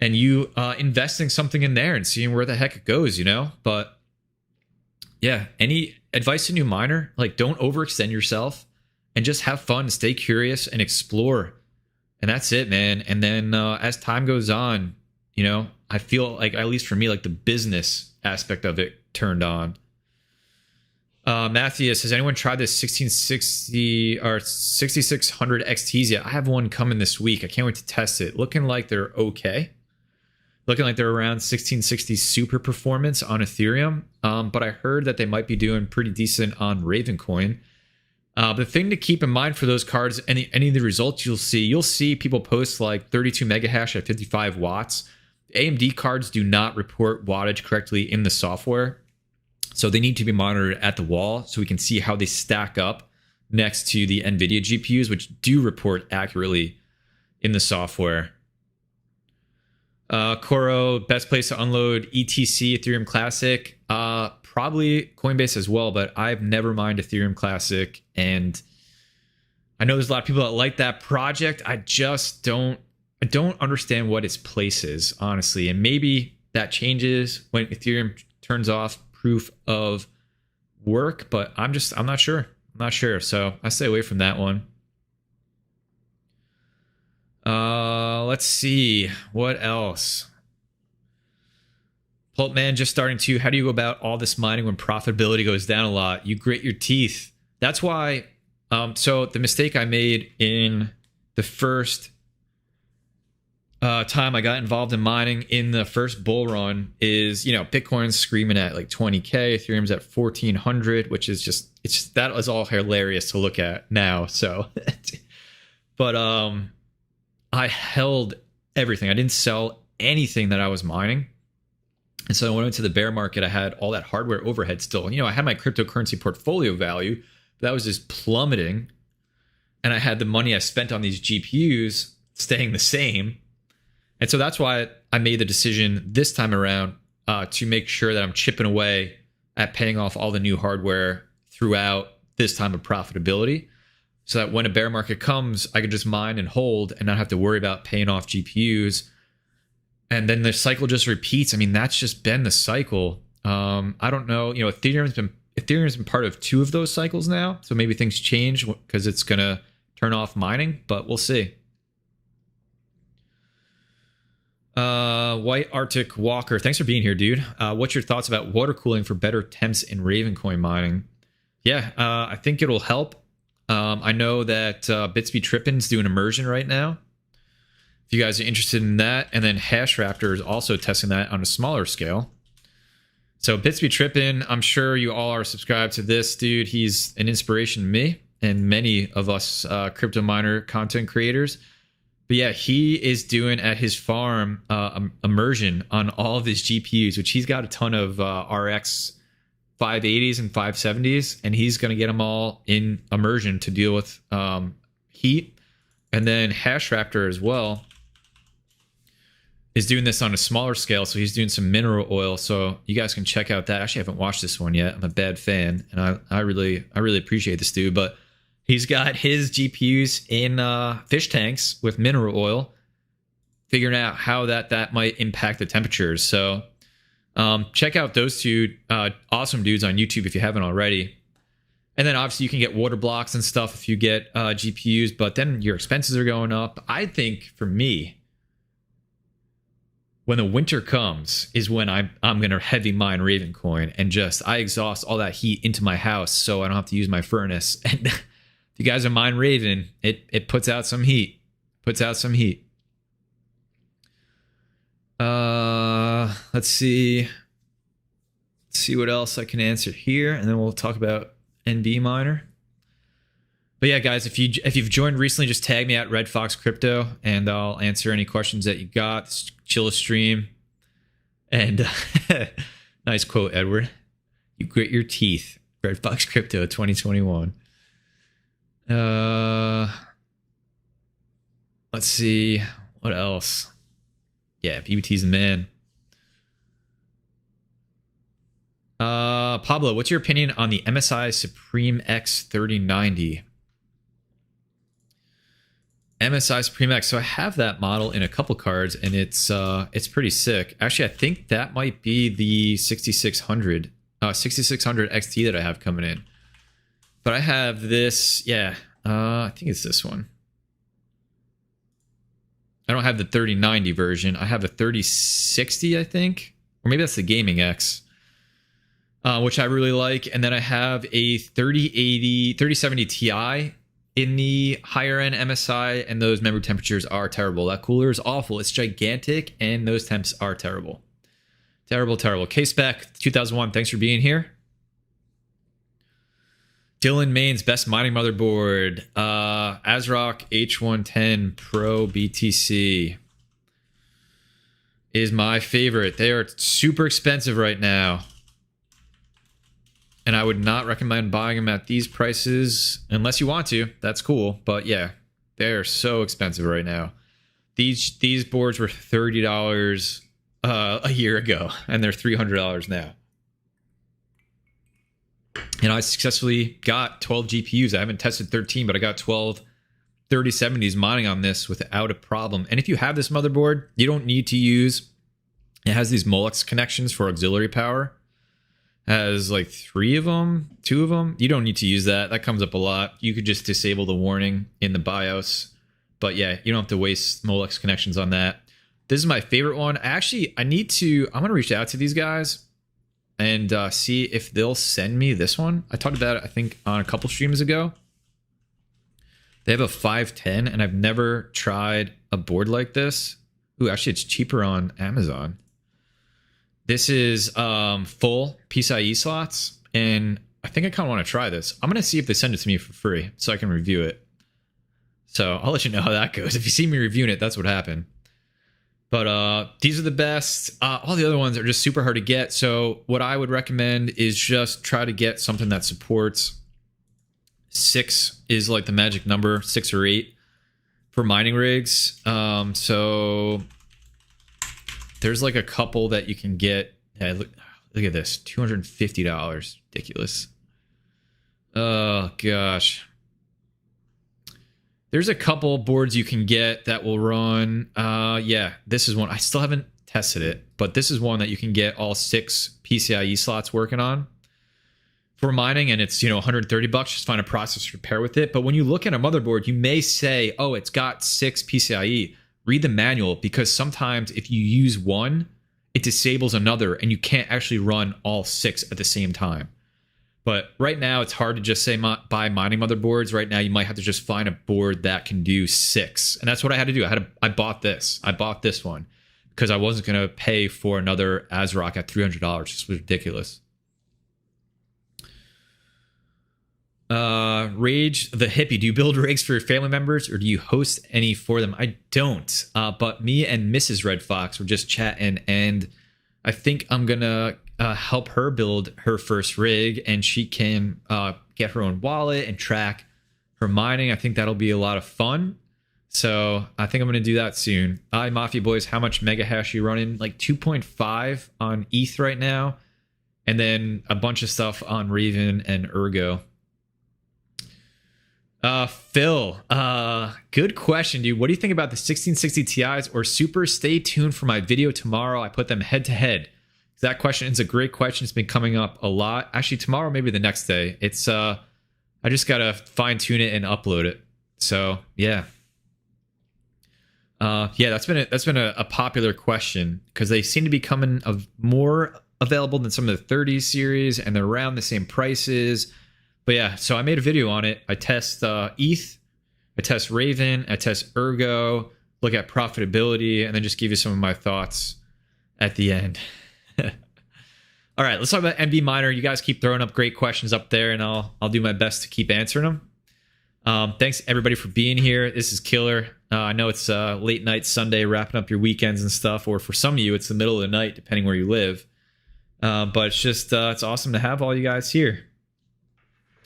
and you investing something in there and seeing where the heck it goes, you know? But yeah, any advice to new miner, like, don't overextend yourself and just have fun, stay curious and explore. And that's it, man. And then as time goes on, you know, I feel like, at least for me, like the business aspect of it turned on. Matthias, has anyone tried this 1660 or 6600 XTs yet? I have one coming this week. I can't wait to test it. Looking like they're okay. Looking like they're around 1660 super performance on Ethereum. But I heard that they might be doing pretty decent on Ravencoin. The thing to keep in mind for those cards, any of the results you'll see people post like 32 mega hash at 55 watts. AMD cards do not report wattage correctly in the software. So they need to be monitored at the wall so we can see how they stack up next to the NVIDIA GPUs, which do report accurately in the software. Koro, best place to unload ETC, Ethereum Classic. Probably Coinbase as well, but I've never mined Ethereum Classic. And I know there's a lot of people that like that project. I don't understand what its place is, honestly. And maybe that changes when Ethereum turns off proof of work, but I'm not sure. I'm not sure. So I stay away from that one. Let's see what else. Pulpman just starting to, how do you go about all this mining when profitability goes down a lot? You grit your teeth. That's why. So the mistake I made in the first time I got involved in mining in the first bull run is, you know, Bitcoin's screaming at like 20K, Ethereum's at 1400, which is just, that was all hilarious to look at now. So, but I held everything. I didn't sell anything that I was mining. And so when I went to the bear market, I had all that hardware overhead still. You know, I had my cryptocurrency portfolio value, but that was just plummeting. And I had the money I spent on these GPUs staying the same. And so that's why I made the decision this time around to make sure that I'm chipping away at paying off all the new hardware throughout this time of profitability, so that when a bear market comes, I can just mine and hold and not have to worry about paying off GPUs. And then the cycle just repeats. I mean, that's just been the cycle. I don't know. You know, Ethereum's been part of 2 of those cycles now. So maybe things change because it's going to turn off mining, but we'll see. White Arctic Walker, thanks for being here, dude. What's your thoughts about water cooling for better temps in Ravencoin mining? Yeah, I think it'll help. I know that Bitsby Trippin's doing Immersion right now. If you guys are interested in that, and then HashRaptor is also testing that on a smaller scale. So Bitsby Trippin, I'm sure you all are subscribed to this dude. He's an inspiration to me and many of us crypto miner content creators. But yeah, he is doing at his farm Immersion on all of his GPUs, which he's got a ton of RX 580s and 570s, and he's going to get them all in Immersion to deal with heat. And then HashRaptor as well is doing this on a smaller scale, so he's doing some mineral oil. So you guys can check out that. Actually, I haven't watched this one yet. I'm a bad fan, and I really appreciate this dude. But he's got his GPUs in fish tanks with mineral oil, figuring out how that might impact the temperatures. So check out those two awesome dudes on YouTube if you haven't already. And then obviously you can get water blocks and stuff if you get GPUs, but then your expenses are going up. I think for me, when the winter comes is when I'm going to heavy mine Raven coin and just I exhaust all that heat into my house so I don't have to use my furnace. And if you guys are mine Raven, it puts out some heat. Puts out some heat. Let's see. Let's see what else I can answer here, and then we'll talk about NB miner. But yeah, guys, if you've joined recently, just tag me at Red Fox Crypto, and I'll answer any questions that you got. Chill stream. And nice quote, Edward. You grit your teeth. Red Fox Crypto 2021. Let's see what else. Yeah, BBT's the man. Pablo, what's your opinion on the MSI Supreme X 3090? MSI Supreme X. So I have that model in a couple cards, and it's pretty sick. Actually, I think that might be the 6600 XT that I have coming in. But I have this, yeah. I think it's this one. I don't have the 3090 version. I have a 3060, I think, or maybe that's the Gaming X. Which I really like. And then I have a 3070 Ti in the higher end MSI, and those memory temperatures are terrible. That cooler is awful. It's gigantic, and those temps are terrible. Terrible, terrible. K-Spec 2001, thanks for being here. Dylan Main's best mining motherboard. ASRock H110 Pro BTC is my favorite. They are super expensive right now. And I would not recommend buying them at these prices unless you want to. That's cool. But yeah, they're so expensive right now. These boards were $30 a year ago, and they're $300 now. And I successfully got 12 GPUs. I haven't tested 13, but I got 12 3070s mining on this without a problem. And if you have this motherboard, you don't need to use... It has these Molex connections for auxiliary power. Has like 3 of them, 2 of them. You don't need to use that. That comes up a lot. You could just disable the warning in the BIOS. But yeah, you don't have to waste Molex connections on that. This is my favorite one. I'm going to reach out to these guys and see if they'll send me this one. I talked about it, I think, on a couple streams ago. They have a 510, and I've never tried a board like this. Ooh, actually, it's cheaper on Amazon. This is full PCIe slots, and I think I kind of want to try this. I'm going to see if they send it to me for free so I can review it. So I'll let you know how that goes. If you see me reviewing it, that's what happened. But these are the best. All the other ones are just super hard to get. So what I would recommend is just try to get something that supports 6 is like the magic number, 6 or 8 for mining rigs. So... There's like a couple that you can get. Yeah, look at this, $250. Ridiculous. Oh gosh. There's a couple boards you can get that will run. Yeah, this is one. I still haven't tested it, but this is one that you can get all 6 PCIe slots working on for mining, and it's, $130. Just find a processor to pair with it. But when you look at a motherboard, you may say, "Oh, it's got 6 PCIe." Read the manual, because sometimes if you use one, it disables another and you can't actually run all 6 at the same time. But right now it's hard to just say buy mining motherboards. Right now you might have to just find a board that can do 6. And that's what I had to do. I bought this. I bought this one because I wasn't going to pay for another ASRock at $300. This was ridiculous. Rage the Hippie, do you build rigs for your family members, or do you host any for them? I don't, but me and Mrs. Red Fox were just chatting, and I think I'm gonna help her build her first rig, and she can get her own wallet and track her mining. I think that'll be a lot of fun, so I think I'm gonna do that soon. Hi Mafia Boys, how much mega hash are you running? Like 2.5 on ETH right now, and then a bunch of stuff on Raven and Ergo. Phil, good question, dude. What do you think about the 1660 Ti's or Super? Stay tuned for my video tomorrow. I put them head to head. That question is a great question. It's been coming up a lot. Actually, tomorrow, maybe the next day. It's I just gotta fine tune it and upload it. So yeah. Yeah, that's been a popular question because they seem to be coming of more available than some of the 30 series, and they're around the same prices. But yeah, so I made a video on it. I test ETH, I test Raven, I test Ergo, look at profitability, and then just give you some of my thoughts at the end. All right, let's talk about NB Miner. You guys keep throwing up great questions up there, and I'll do my best to keep answering them. Thanks everybody for being here. This is killer. I know it's late night Sunday, wrapping up your weekends and stuff, or for some of you, it's the middle of the night, depending where you live. But it's just it's awesome to have all you guys here.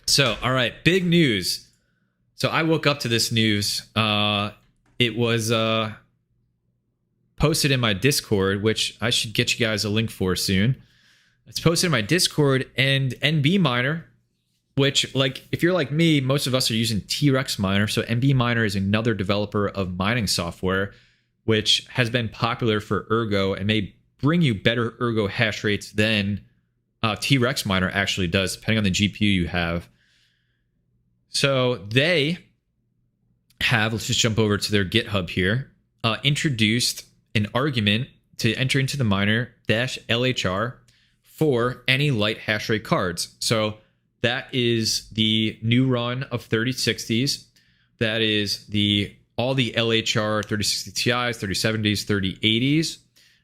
So, all right, big news. So I woke up to this news. It was posted in my Discord, which I should get you guys a link for soon. It's posted in my Discord, and NB Miner, which, like, if you're like me, most of us are using T-Rex Miner. So NB Miner is another developer of mining software, which has been popular for Ergo and may bring you better Ergo hash rates than T-Rex Miner actually does, depending on the GPU you have. So they have, let's just jump over to their GitHub here, introduced an argument to enter into the miner-LHR for any light hash rate cards. So that is the new run of 3060s. That is all the LHR 3060 Ti's, 3070s, 3080s.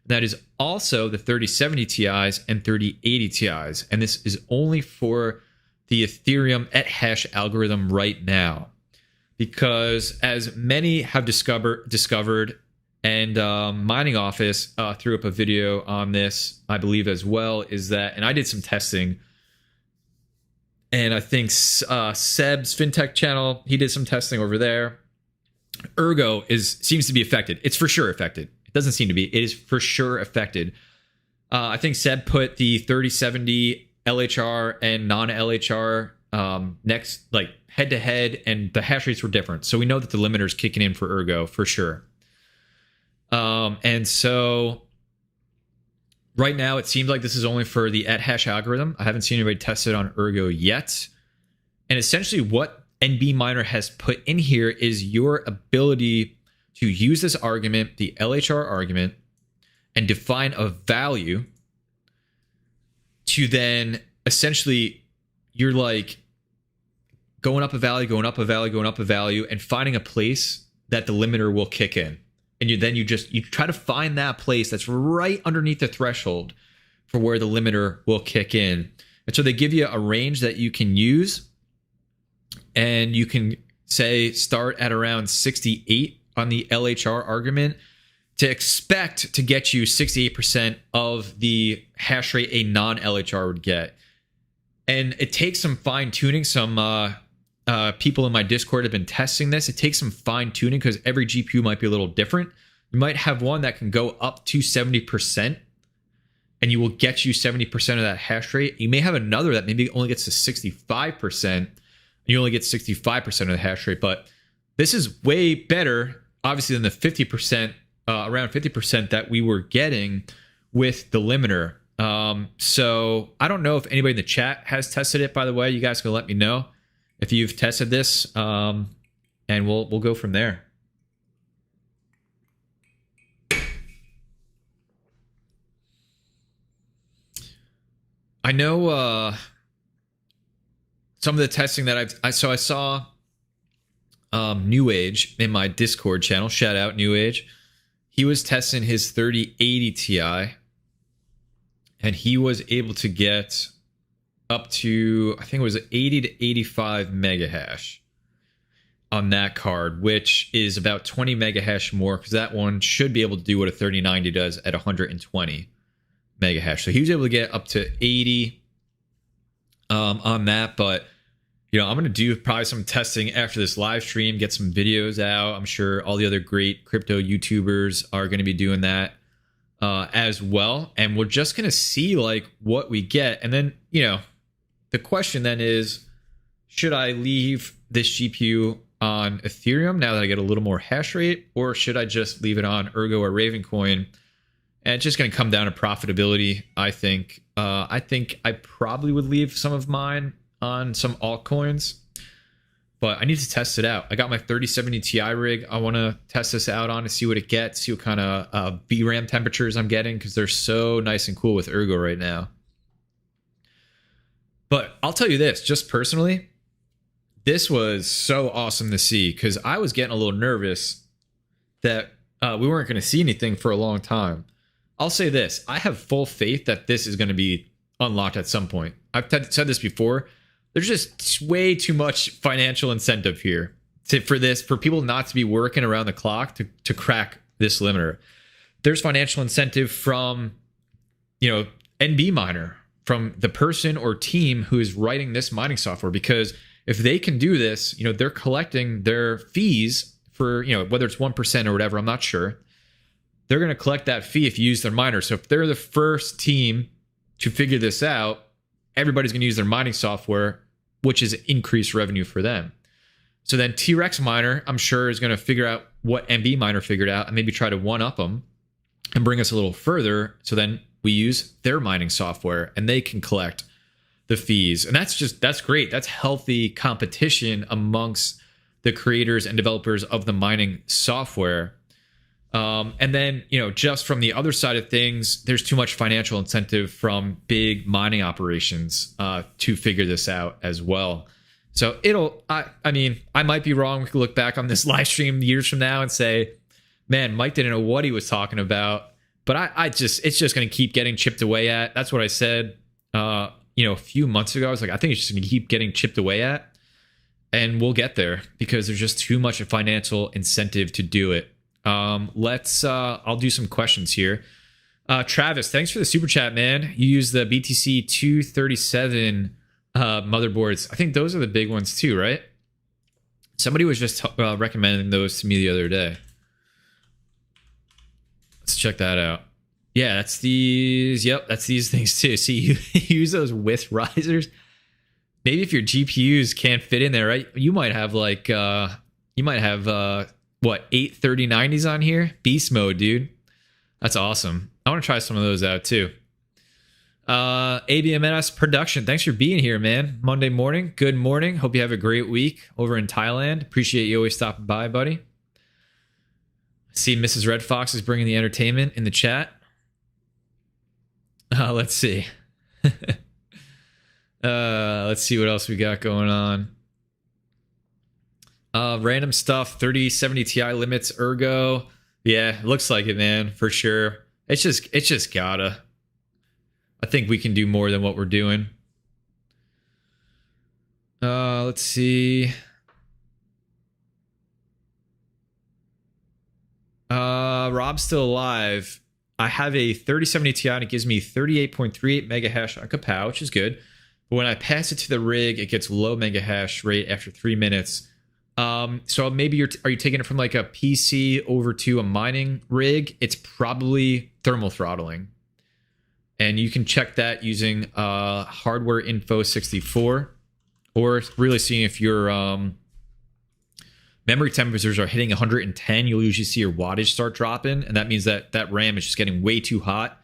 That is also the 3070 Ti's and 3080 Ti's. And this is only for the Ethereum @hash algorithm right now. Because as many have discovered, and Mining Office threw up a video on this, I believe, as well, is that, and I did some testing, and I think Seb's FinTech channel, he did some testing over there. Ergo seems to be affected. It's for sure affected. It doesn't seem to be. It is for sure affected. I think Seb put the 3070 LHR and non-LHR next, like head to head, and the hash rates were different. So we know that the limiter is kicking in for Ergo for sure. And so right now, it seems like this is only for the @hash algorithm. I haven't seen anybody test it on Ergo yet. And essentially what NB Miner has put in here is your ability to use this argument, the LHR argument, and define a value to then essentially, you're like going up a value, going up a value, going up a value, and finding a place that the limiter will kick in. And you try to find that place that's right underneath the threshold for where the limiter will kick in. And so they give you a range that you can use, and you can say start at around 68 on the LHR argument to expect to get you 68% of the hash rate a non-LHR would get. And it takes some fine tuning. Some people in my Discord have been testing this. It takes some fine tuning because every GPU might be a little different. You might have one that can go up to 70%, and you will get you 70% of that hash rate. You may have another that maybe only gets to 65%, and you only get 65% of the hash rate. But this is way better, obviously, than the 50%, around 50% that we were getting with the limiter. So I don't know if anybody in the chat has tested it, by the way. You guys can let me know if you've tested this, and we'll go from there. I know some of the testing that I saw New Age in my Discord channel. Shout out New Age. He was testing his 3080 Ti, and he was able to get up to, I think it was 80 to 85 mega hash on that card, which is about 20 mega hash more, because that one should be able to do what a 3090 does at 120 mega hash. So he was able to get up to 80 on that. But you know, I'm going to do probably some testing after this live stream, get some videos out. I'm sure all the other great crypto YouTubers are going to be doing that as well. And we're just going to see like what we get. And then, you know, the question then is, should I leave this GPU on Ethereum now that I get a little more hash rate, or should I just leave it on Ergo or Ravencoin? And it's just going to come down to profitability, I think. I think I probably would leave some of mine on some altcoins. but I need to test it out. I got my 3070 Ti rig. I want to test this out on to see what it gets, see what kind of VRAM temperatures I'm getting, because they're so nice and cool with Ergo right now. But I'll tell you this, just personally, this was so awesome to see, because I was getting a little nervous that we weren't going to see anything for a long time. I'll say this, I have full faith that this is going to be unlocked at some point. I've said this before. There's just way too much financial incentive here for people not to be working around the clock to crack this limiter. There's financial incentive from, NB miner, from the person or team who is writing this mining software, because if they can do this, they're collecting their fees for, whether it's 1% or whatever, I'm not sure. They're going to collect that fee if you use their miner. So if they're the first team to figure this out, everybody's going to use their mining software, which is increased revenue for them. So then T-Rex miner, I'm sure, is going to figure out what MB miner figured out and maybe try to one-up them and bring us a little further. So then we use their mining software and they can collect the fees. And that's great. That's healthy competition amongst the creators and developers of the mining software. And then, just from the other side of things, there's too much financial incentive from big mining operations to figure this out as well. So I might be wrong. We could look back on this live stream years from now and say, man, Mike didn't know what he was talking about. But it's just going to keep getting chipped away at. That's what I said, a few months ago. I was like, I think it's just going to keep getting chipped away at. And we'll get there because there's just too much financial incentive to do it. I'll do some questions here. Travis, thanks for the super chat, man. You use the BTC 237 motherboards. I think those are the big ones too, right? Somebody was just recommending those to me the other day. Let's check that out. Yeah, that's these. Yep, that's these things too. See, you use those width risers. Maybe if your GPUs can't fit in there, right? You might have what, 8 3090s on here? Beast mode, dude. That's awesome. I want to try some of those out too. ABMS Production, thanks for being here, man. Monday morning. Good morning. Hope you have a great week over in Thailand. Appreciate you always stopping by, buddy. See, Mrs. Red Fox is bringing the entertainment in the chat. Let's see. Let's see what else we got going on. Random stuff, 3070 Ti limits Ergo. Yeah, looks like it, man, for sure. It's just gotta. I think we can do more than what we're doing. Let's see. Rob's still alive. I have a 3070 Ti and it gives me 38.38 mega hash on Kapow, which is good. But when I pass it to the rig, it gets low mega hash rate after 3 minutes. So maybe are you taking it from like a PC over to a mining rig? It's probably thermal throttling. And you can check that using hardware info 64, or really seeing if your memory temperatures are hitting 110. You'll usually see your wattage start dropping, and that means that RAM is just getting way too hot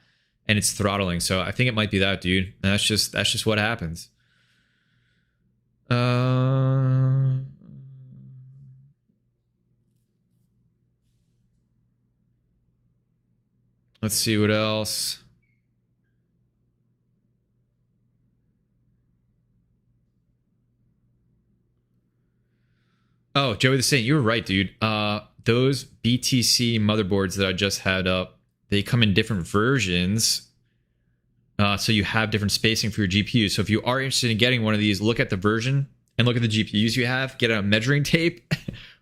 and it's throttling. So I think it might be that, dude. And that's just what happens. Let's see what else. Oh, Joey the Saint, you were right, dude. Those BTC motherboards that I just had up, they come in different versions. So you have different spacing for your GPU. So if you are interested in getting one of these, look at the version and look at the GPUs you have. Get a measuring tape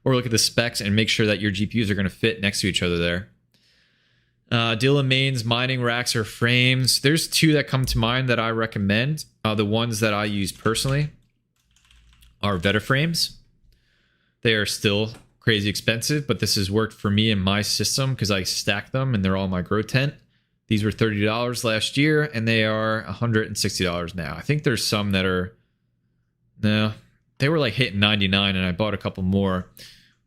or look at the specs and make sure that your GPUs are going to fit next to each other there. Dylan Main's mining racks or frames. There's two that come to mind that I recommend. The ones that I use personally are Veta frames. They are still crazy expensive, but this has worked for me in my system because I stack them and they're all my grow tent. These were $30 last year and they are $160 now. I think there's some that are, no, they were like hitting 99 and I bought a couple more.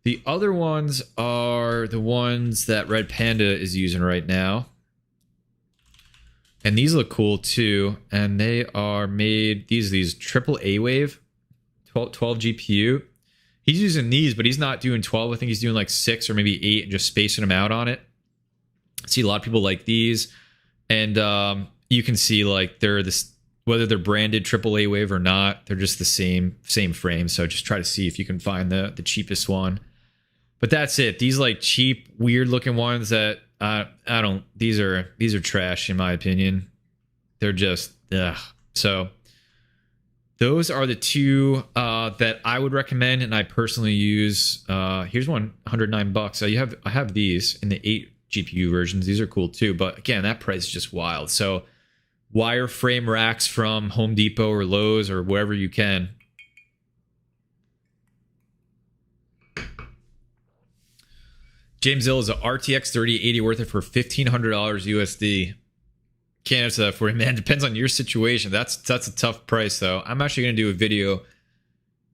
The other ones are the ones that Red Panda is using right now. And these look cool too. And they are made, these triple A wave, 12 GPU. He's using these, but he's not doing 12. I think he's doing like 6 or maybe 8 and just spacing them out on it. I see a lot of people like these. And you can see like they're this, whether they're branded AAA wave or not, they're just the same frame. So just try to see if you can find the cheapest one. But that's it. These like cheap, weird looking ones that I don't. These are trash in my opinion. They're just ugh. So those are the two that I would recommend, and I personally use. Here's one, $109. So I have these in the 8 GPU versions. These are cool too. But again, that price is just wild. So wireframe racks from Home Depot or Lowe's or wherever you can. James Hill, is a RTX 3080 worth it for $1,500 USD? Can't answer that for you, man. Depends on your situation. That's a tough price, though. I'm actually going to do a video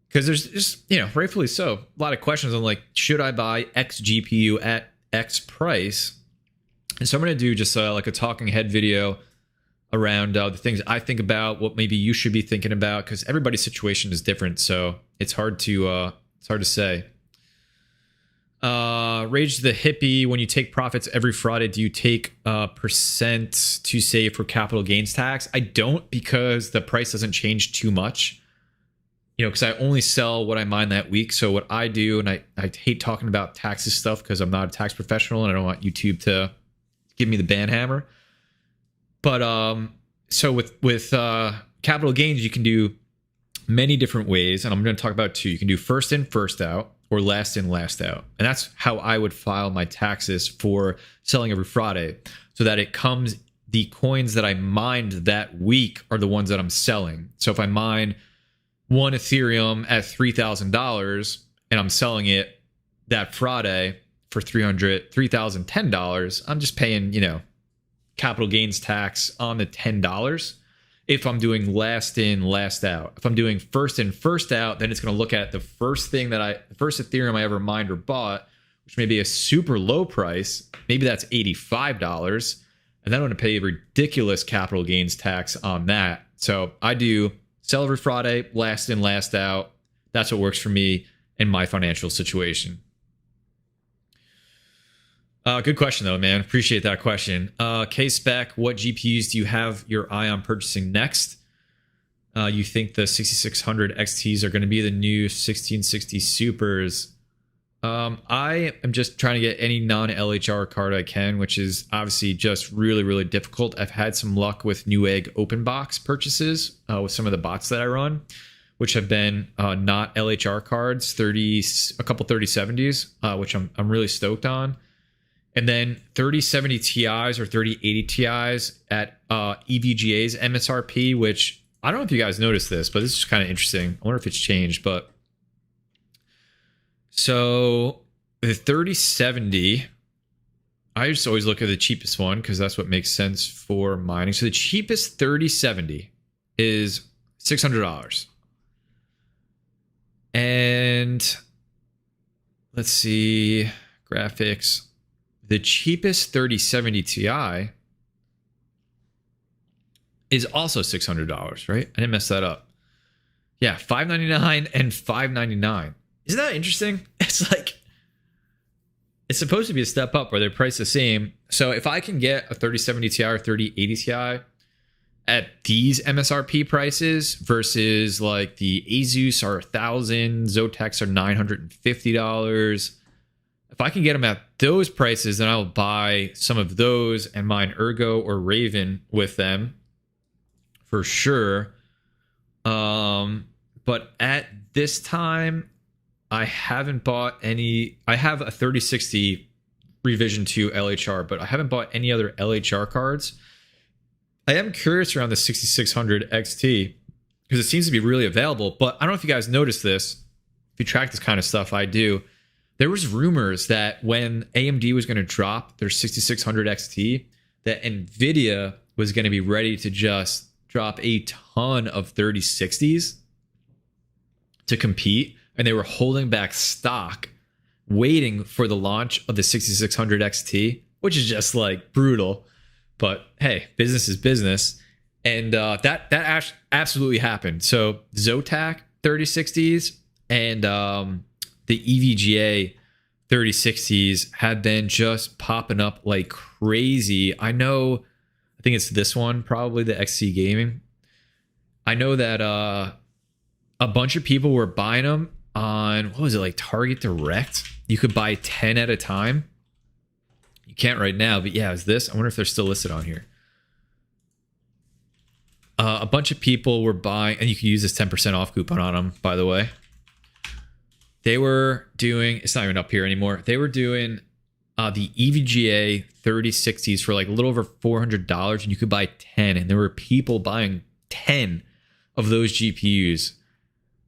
because there's just, rightfully so, a lot of questions on like, should I buy X GPU at X price? And so I'm going to do just like a talking head video around the things I think about, what maybe you should be thinking about, because everybody's situation is different. So it's hard to say. Rage the Hippie, when you take profits every Friday, do you take percent to save for capital gains tax? I don't, because the price doesn't change too much, because I only sell what I mine that week. So what I do, and I hate talking about taxes stuff because I'm not a tax professional and I don't want YouTube to give me the ban hammer. But so with capital gains, you can do many different ways, and I'm going to talk about 2. You can do first in, first out, or last in, last out. And that's how I would file my taxes for selling every Friday, so that it comes, the coins that I mined that week are the ones that I'm selling. So if I mine 1 Ethereum at $3,000 and I'm selling it that Friday for $3,010, I'm just paying, capital gains tax on the $10. If I'm doing last in, last out. If I'm doing first in, first out, then it's going to look at the first Ethereum I ever mined or bought, which may be a super low price. Maybe that's $85. And then I'm going to pay a ridiculous capital gains tax on that. So I do sell every Friday, last in, last out. That's what works for me in my financial situation. Good question, though, man. Appreciate that question. K-Spec, what GPUs do you have your eye on purchasing next? You think the 6600 XTs are going to be the new 1660 Supers? I am just trying to get any non-LHR card I can, which is obviously just really, really difficult. I've had some luck with Newegg open box purchases with some of the bots that I run, which have been not LHR cards, a couple 3070s, which I'm really stoked on. And then 3070 Ti's or 3080 Ti's at EVGA's MSRP, which I don't know if you guys noticed this, but this is kind of interesting. I wonder if it's changed, but so the 3070, I just always look at the cheapest one because that's what makes sense for mining. So the cheapest 3070 is $600. And let's see, graphics. The cheapest 3070 Ti is also $600, right? I didn't mess that up. Yeah, $599 and $599. Isn't that interesting? It's like, it's supposed to be a step up where they're priced the same. So if I can get a 3070 Ti or 3080 Ti at these MSRP prices versus like the Asus are $1,000, Zotacs are $950. If I can get them at those prices, then I'll buy some of those and mine Ergo or Raven with them for sure. But at this time, I haven't bought any. I have a 3060 Revision 2 LHR, but I haven't bought any other LHR cards. I am curious around the 6600 XT because it seems to be really available. But I don't know if you guys noticed this. If you track this kind of stuff, I do. There was rumors that when AMD was going to drop their 6600 XT, that NVIDIA was going to be ready to just drop a ton of 3060s to compete. And they were holding back stock, waiting for the launch of the 6600 XT, which is just like brutal. But hey, business is business. And that absolutely happened. So Zotac 3060s and the EVGA 3060s have been just popping up like crazy. I know, I think it's this one, probably the XC Gaming. I know that a bunch of people were buying them on, what was it, like Target Direct? You could buy 10 at a time. You can't right now, but yeah, is this? I wonder if they're still listed on here. A bunch of people were buying, and you can use this 10% off coupon on them, by the way. They were doing, it's not even up here anymore. They were doing the EVGA 3060s for like a little over $400, and you could buy 10. And there were people buying 10 of those GPUs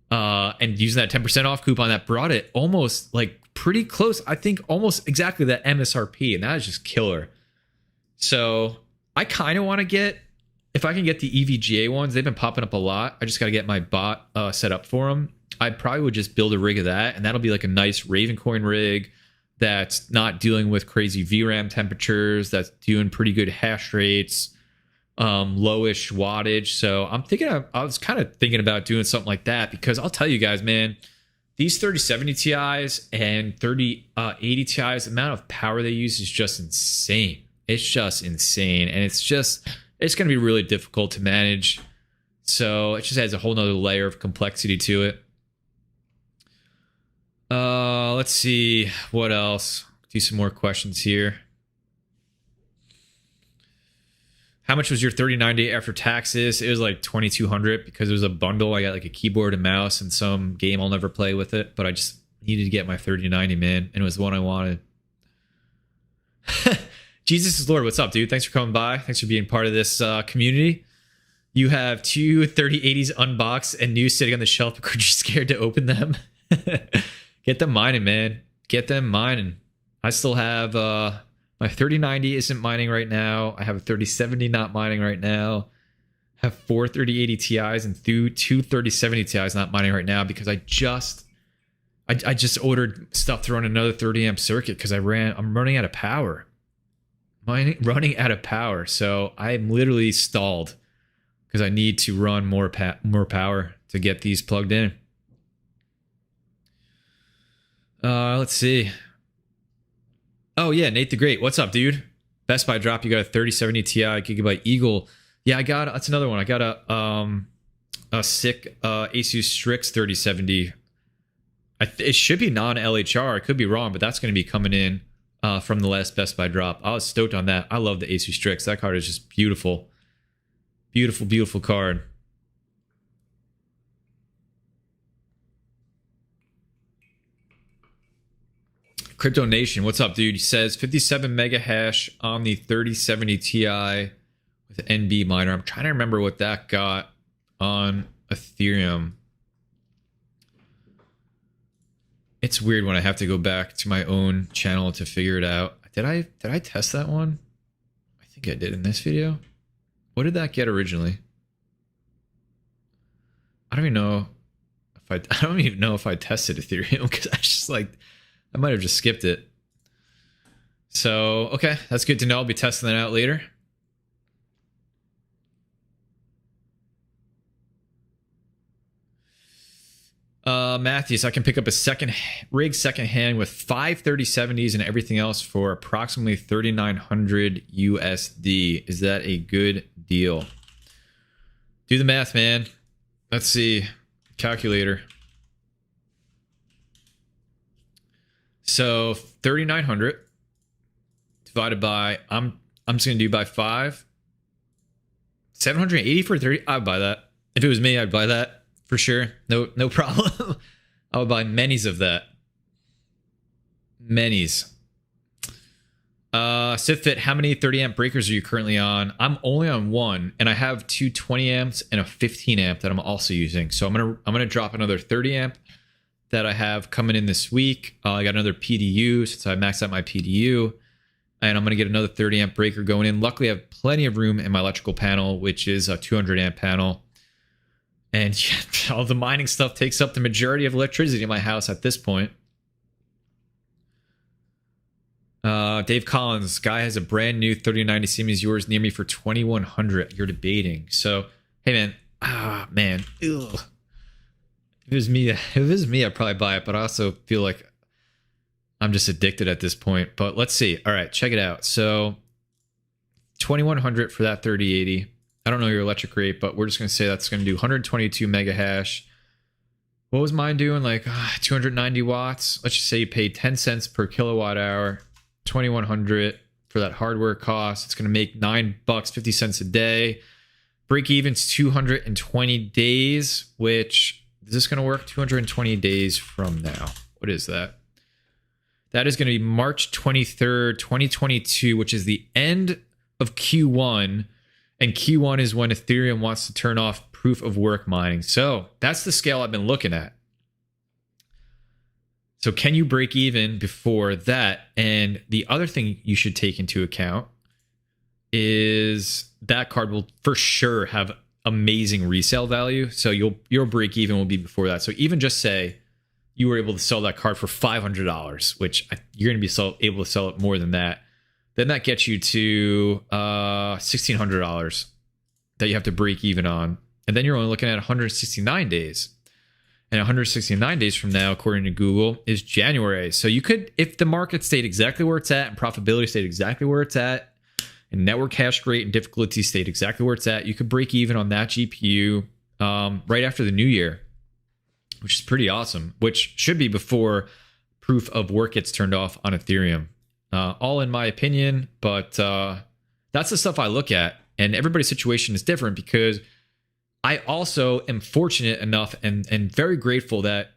and using that 10% off coupon that brought it almost like pretty close. I think almost exactly that MSRP, and that is just killer. So I kind of want to get, if I can get the EVGA ones, they've been popping up a lot. I just got to get my bot set up for them. I probably would just build a rig of that, and that'll be like a nice Ravencoin rig that's not dealing with crazy VRAM temperatures, that's doing pretty good hash rates, lowish wattage. So I was kind of thinking about doing something like that, because I'll tell you guys, man, these 3070 Ti's and 3080 Ti's, the amount of power they use is just insane. It's just insane, and it's going to be really difficult to manage. So it just adds a whole nother layer of complexity to it. Let's see what else. Do some more questions here. How much was your 3090 after taxes? It was like $2,200 because it was a bundle. I got like a keyboard and mouse and some game I'll never play with it, but I just needed to get my 3090, man, and it was the one I wanted. Jesus is Lord, what's up, dude? Thanks for coming by. Thanks for being part of this community. You have two 3080s unboxed and new sitting on the shelf because you're scared to open them. Get them mining, man. Get them mining. I still have my 3090 isn't mining right now. I have a 3070 not mining right now. I have 4 3080 Ti's and two 3070 Ti's not mining right now because I just ordered stuff to run another 30 amp circuit because I'm running out of power. Running out of power. So I'm literally stalled because I need to run more power to get these plugged in. Let's see. Oh yeah, Nate the Great. What's up, dude? Best Buy drop. You got a 3070 Ti Gigabyte Eagle. Yeah, that's another one. I got a sick Asus Strix 3070. It should be non-LHR. I could be wrong, but that's going to be coming in from the last Best Buy drop. I was stoked on that. I love the Asus Strix. That card is just beautiful. Beautiful, beautiful card. Crypto Nation, what's up, dude? He says 57 mega hash on the 3070 Ti with NB miner. I'm trying to remember what that got on Ethereum. It's weird when I have to go back to my own channel to figure it out. Did I test that one? I think I did in this video. What did that get originally? I don't even know if I tested Ethereum because I just like, I might have just skipped it. So, okay, that's good to know. I'll be testing that out later. Matthews, I can pick up a second hand with 5 3070s and everything else for approximately $3,900 USD. Is that a good deal? Do the math, man. Let's see. Calculator. So 3,900 divided by, I'm just gonna do by 5. 780 for 30. I'd buy that. If it was me, I'd buy that for sure. No problem. I would buy many's of that. Many's. SifFit, how many 30 amp breakers are you currently on? I'm only on one, and I have two 20 amps and a 15 amp that I'm also using. So I'm gonna drop another 30 amp that I have coming in this week. I got another PDU since I maxed out my PDU, and I'm going to get another 30 amp breaker going in. Luckily, I have plenty of room in my electrical panel, which is a 200 amp panel. And yeah, all the mining stuff takes up the majority of electricity in my house at this point. Dave Collins, guy has a brand new 3090 Siemens yours near me for $2,100. You're debating. So, hey man, ugh. if it was me, I'd probably buy it, but I also feel like I'm just addicted at this point. But let's see. All right, check it out. So 2100 for that 3080. I don't know your electric rate, but we're just going to say that's going to do 122 mega hash. What was mine doing? Like 290 watts. Let's just say you paid 10 cents per kilowatt hour, 2100 for that hardware cost. It's going to make $9 50 cents a day. Break even's 220 days, which is this going to work? 220 days from now. What is that? That is going to be March 23rd, 2022, which is the end of Q1. And Q1 is when Ethereum wants to turn off proof of work mining. So that's the scale I've been looking at. So can you break even before that? And the other thing you should take into account is that card will for sure have amazing resale value. So your break even will be before that. So even just say you were able to sell that card for $500, which you're going to be able to sell it more than that. Then that gets you to $1,600 that you have to break even on. And then you're only looking at 169 days. And 169 days from now, according to Google, is January. So you could, if the market stayed exactly where it's at and profitability stayed exactly where it's at, and network hash rate and difficulty stayed exactly where it's at, you could break even on that GPU right after the new year, which is pretty awesome, which should be before proof of work gets turned off on Ethereum. All in my opinion, but that's the stuff I look at. And everybody's situation is different because I also am fortunate enough and very grateful that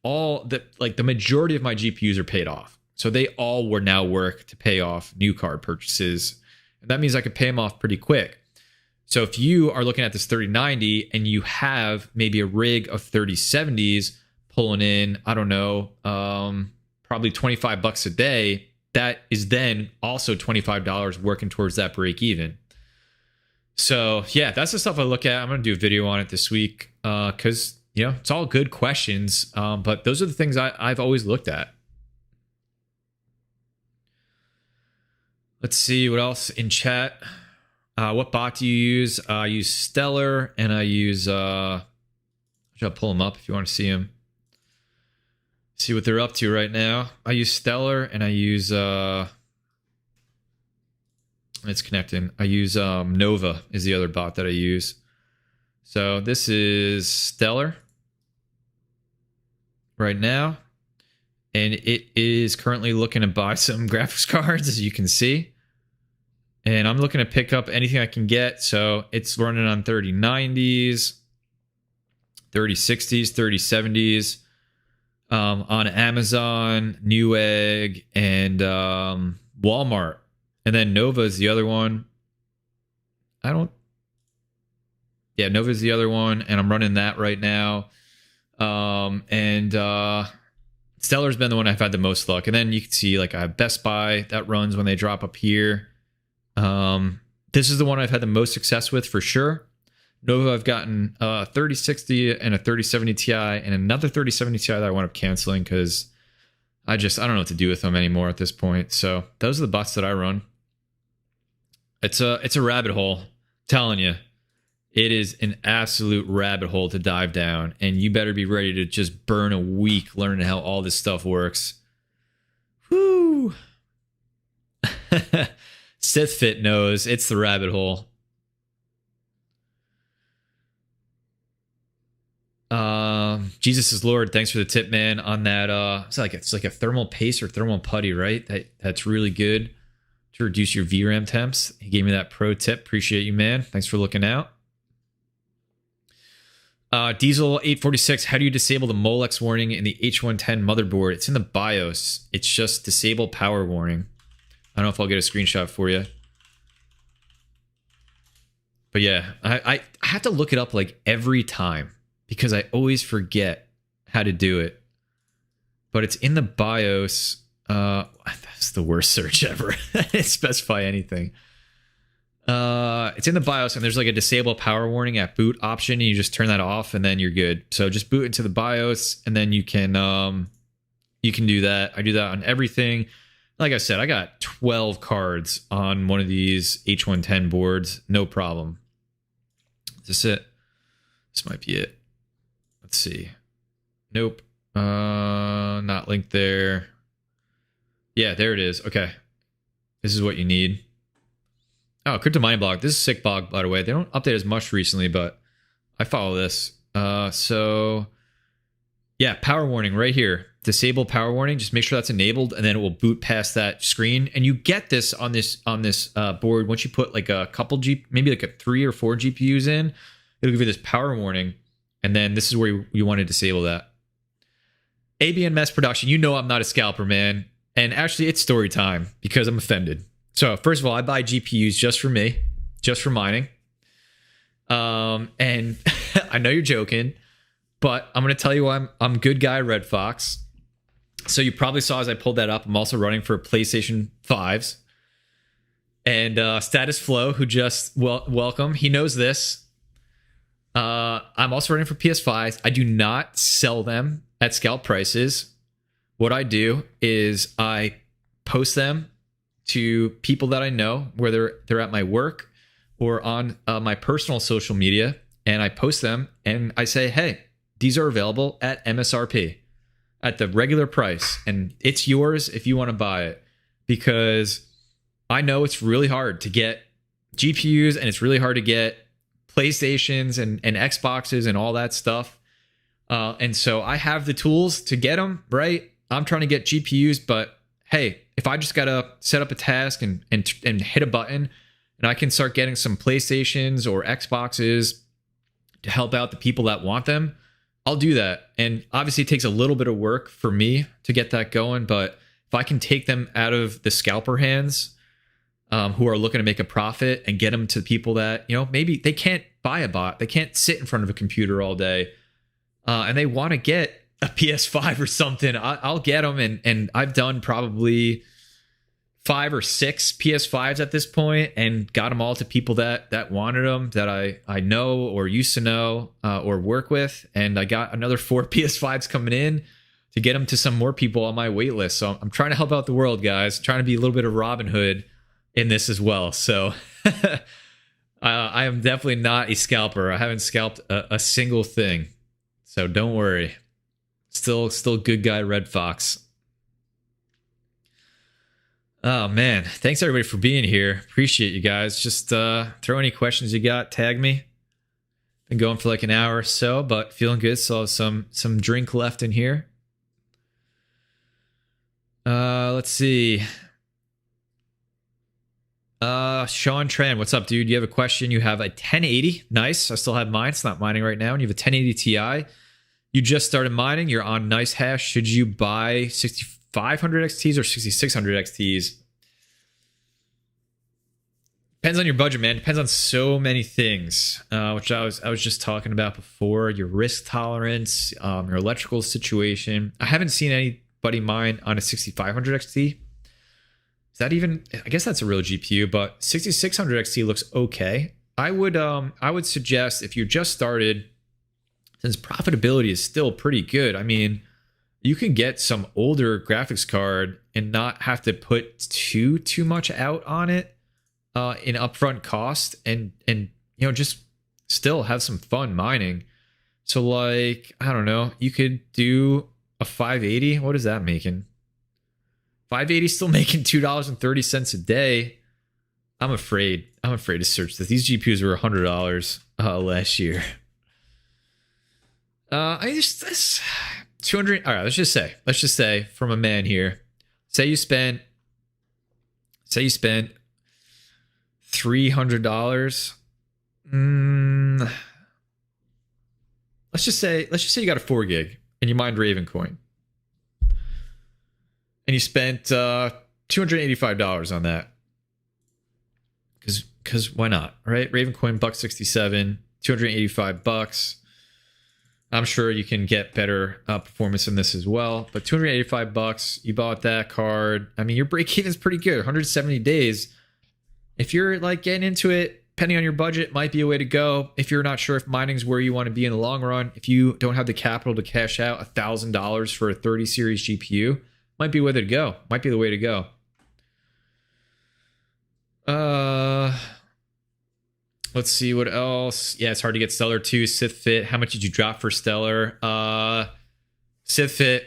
the majority of my GPUs are paid off. So they all were now work to pay off new card purchases. And that means I could pay them off pretty quick. So if you are looking at this 3090 and you have maybe a rig of 3070s pulling in, I don't know, probably $25 a day, that is then also $25 working towards that break even. So yeah, that's the stuff I look at. I'm going to do a video on it this week because, it's all good questions. But those are the things I've always looked at. Let's see what else in chat. What bot do you use? I use Stellar and I use, I'll pull them up if you want to see them. See what they're up to right now. I use Stellar and I use, it's connecting. I use Nova is the other bot that I use. So this is Stellar right now. And it is currently looking to buy some graphics cards, as you can see. And I'm looking to pick up anything I can get. So it's running on 3090s, 3060s, 3070s, on Amazon, Newegg, and Walmart. And then Nova is the other one. Nova is the other one, and I'm running that right now. Stellar's been the one I've had the most luck. And then you can see like I have Best Buy that runs when they drop up here. This is the one I've had the most success with for sure. Nova, I've gotten a 3060 and a 3070 Ti and another 3070 Ti that I wound up canceling because I don't know what to do with them anymore at this point. So those are the bots that I run. It's a rabbit hole, I'm telling you. It is an absolute rabbit hole to dive down, and you better be ready to just burn a week learning how all this stuff works. Whoo! SithFit knows it's the rabbit hole. Jesus is Lord. Thanks for the tip, man. On that, it's like a thermal paste or thermal putty, right? That's really good to reduce your VRAM temps. He gave me that pro tip. Appreciate you, man. Thanks for looking out. Diesel 846. How do you disable the Molex warning in the H110 motherboard? It's in the BIOS. It's just disable power warning. I don't know if I'll get a screenshot for you. But yeah, I have to look it up like every time because I always forget how to do it. But it's in the BIOS. That's the worst search ever. It specify anything. It's in the BIOS and there's like a disable power warning at boot option, and you just turn that off and then you're good. So just boot into the BIOS and then you can do that. I do that on everything. Like I said, I got 12 cards on one of these H110 boards, no problem. Is this it? This might be it. Let's see. Nope. Not linked there. Yeah, there it is. Okay. This is what you need. Oh, Crypto Mining Blog. This is a sick blog, by the way. They don't update as much recently, but I follow this. So yeah, power warning right here. Disable power warning. Just make sure that's enabled, and then it will boot past that screen. And you get this on this board once you put like a couple maybe like a 3 or 4 GPUs in. It'll give you this power warning, and then this is where you want to disable that. ABN mass production. You know I'm not a scalper, man. And actually, it's story time because I'm offended. So first of all, I buy GPUs just for me, just for mining. And I know you're joking, but I'm going to tell you why I'm good guy Red Fox. So you probably saw as I pulled that up, I'm also running for PlayStation 5s. And Status Flow, who just welcome, he knows this. I'm also running for PS5s. I do not sell them at scalp prices. What I do is I post them to people that I know, whether they're at my work or on my personal social media, and I post them and I say, hey, these are available at MSRP at the regular price, and it's yours if you want to buy it, because I know it's really hard to get GPUs and it's really hard to get PlayStations and Xboxes and all that stuff. And so I have the tools to get them, right? I'm trying to get GPUs, but hey, if I just got to set up a task and hit a button and I can start getting some PlayStations or Xboxes to help out the people that want them, I'll do that. And obviously it takes a little bit of work for me to get that going, but if I can take them out of the scalper hands who are looking to make a profit and get them to people that, you know, maybe they can't buy a bot, they can't sit in front of a computer all day, and they want to get a PS5 or something, I'll get them. And I've done probably 5 or 6 PS5s at this point and got them all to people that wanted them, that I know or used to know or work with. And I got another 4 PS5s coming in to get them to some more people on my wait list. So I'm trying to help out the world, guys, trying to be a little bit of Robin Hood in this as well. So I am definitely not a scalper. I haven't scalped a single thing. So don't worry. Still good guy Red Fox. Oh man, thanks everybody for being here. Appreciate you guys. Just throw any questions you got, tag me. Been going for like an hour or so, but feeling good. Still have some drink left in here. Let's see. Sean Tran, what's up, dude? You have a question. You have a 1080. Nice. I still have mine. It's not mining right now. And you have a 1080 Ti. You just started mining. You're on nice hash. Should you buy 6500 XTs or 6600 XTs? Depends on your budget, man. Depends on so many things, which I was just talking about before. Your risk tolerance, your electrical situation. I haven't seen anybody mine on a 6500 XT. Is that even? I guess that's a real GPU, but 6600 XT looks okay. I would suggest if you just started, since profitability is still pretty good. I mean, you can get some older graphics card and not have to put too much out on it in upfront cost, and you know, just still have some fun mining. So like, I don't know, you could do a 580. What is that making? 580 still making $2.30 a day. I'm afraid to search this. These GPUs were $100 last year. I just this 200. All right, let's just say from a man here. Say you spent $300. Let's just say you got a 4 gig and you mined Ravencoin, and you spent $285 on that. Because why not, right? Ravencoin $1.67, $285. I'm sure you can get better performance in this as well. But $285, you bought that card. I mean, your break even is pretty good. 170 days. If you're like getting into it, depending on your budget, might be a way to go. If you're not sure if mining's where you want to be in the long run, if you don't have the capital to cash out $1,000 for a 30 series GPU, might be the way to go. Might be the way to go. Let's see what else. Yeah, it's hard to get Stellar 2. Sith Fit. How much did you drop for Stellar? SivFit,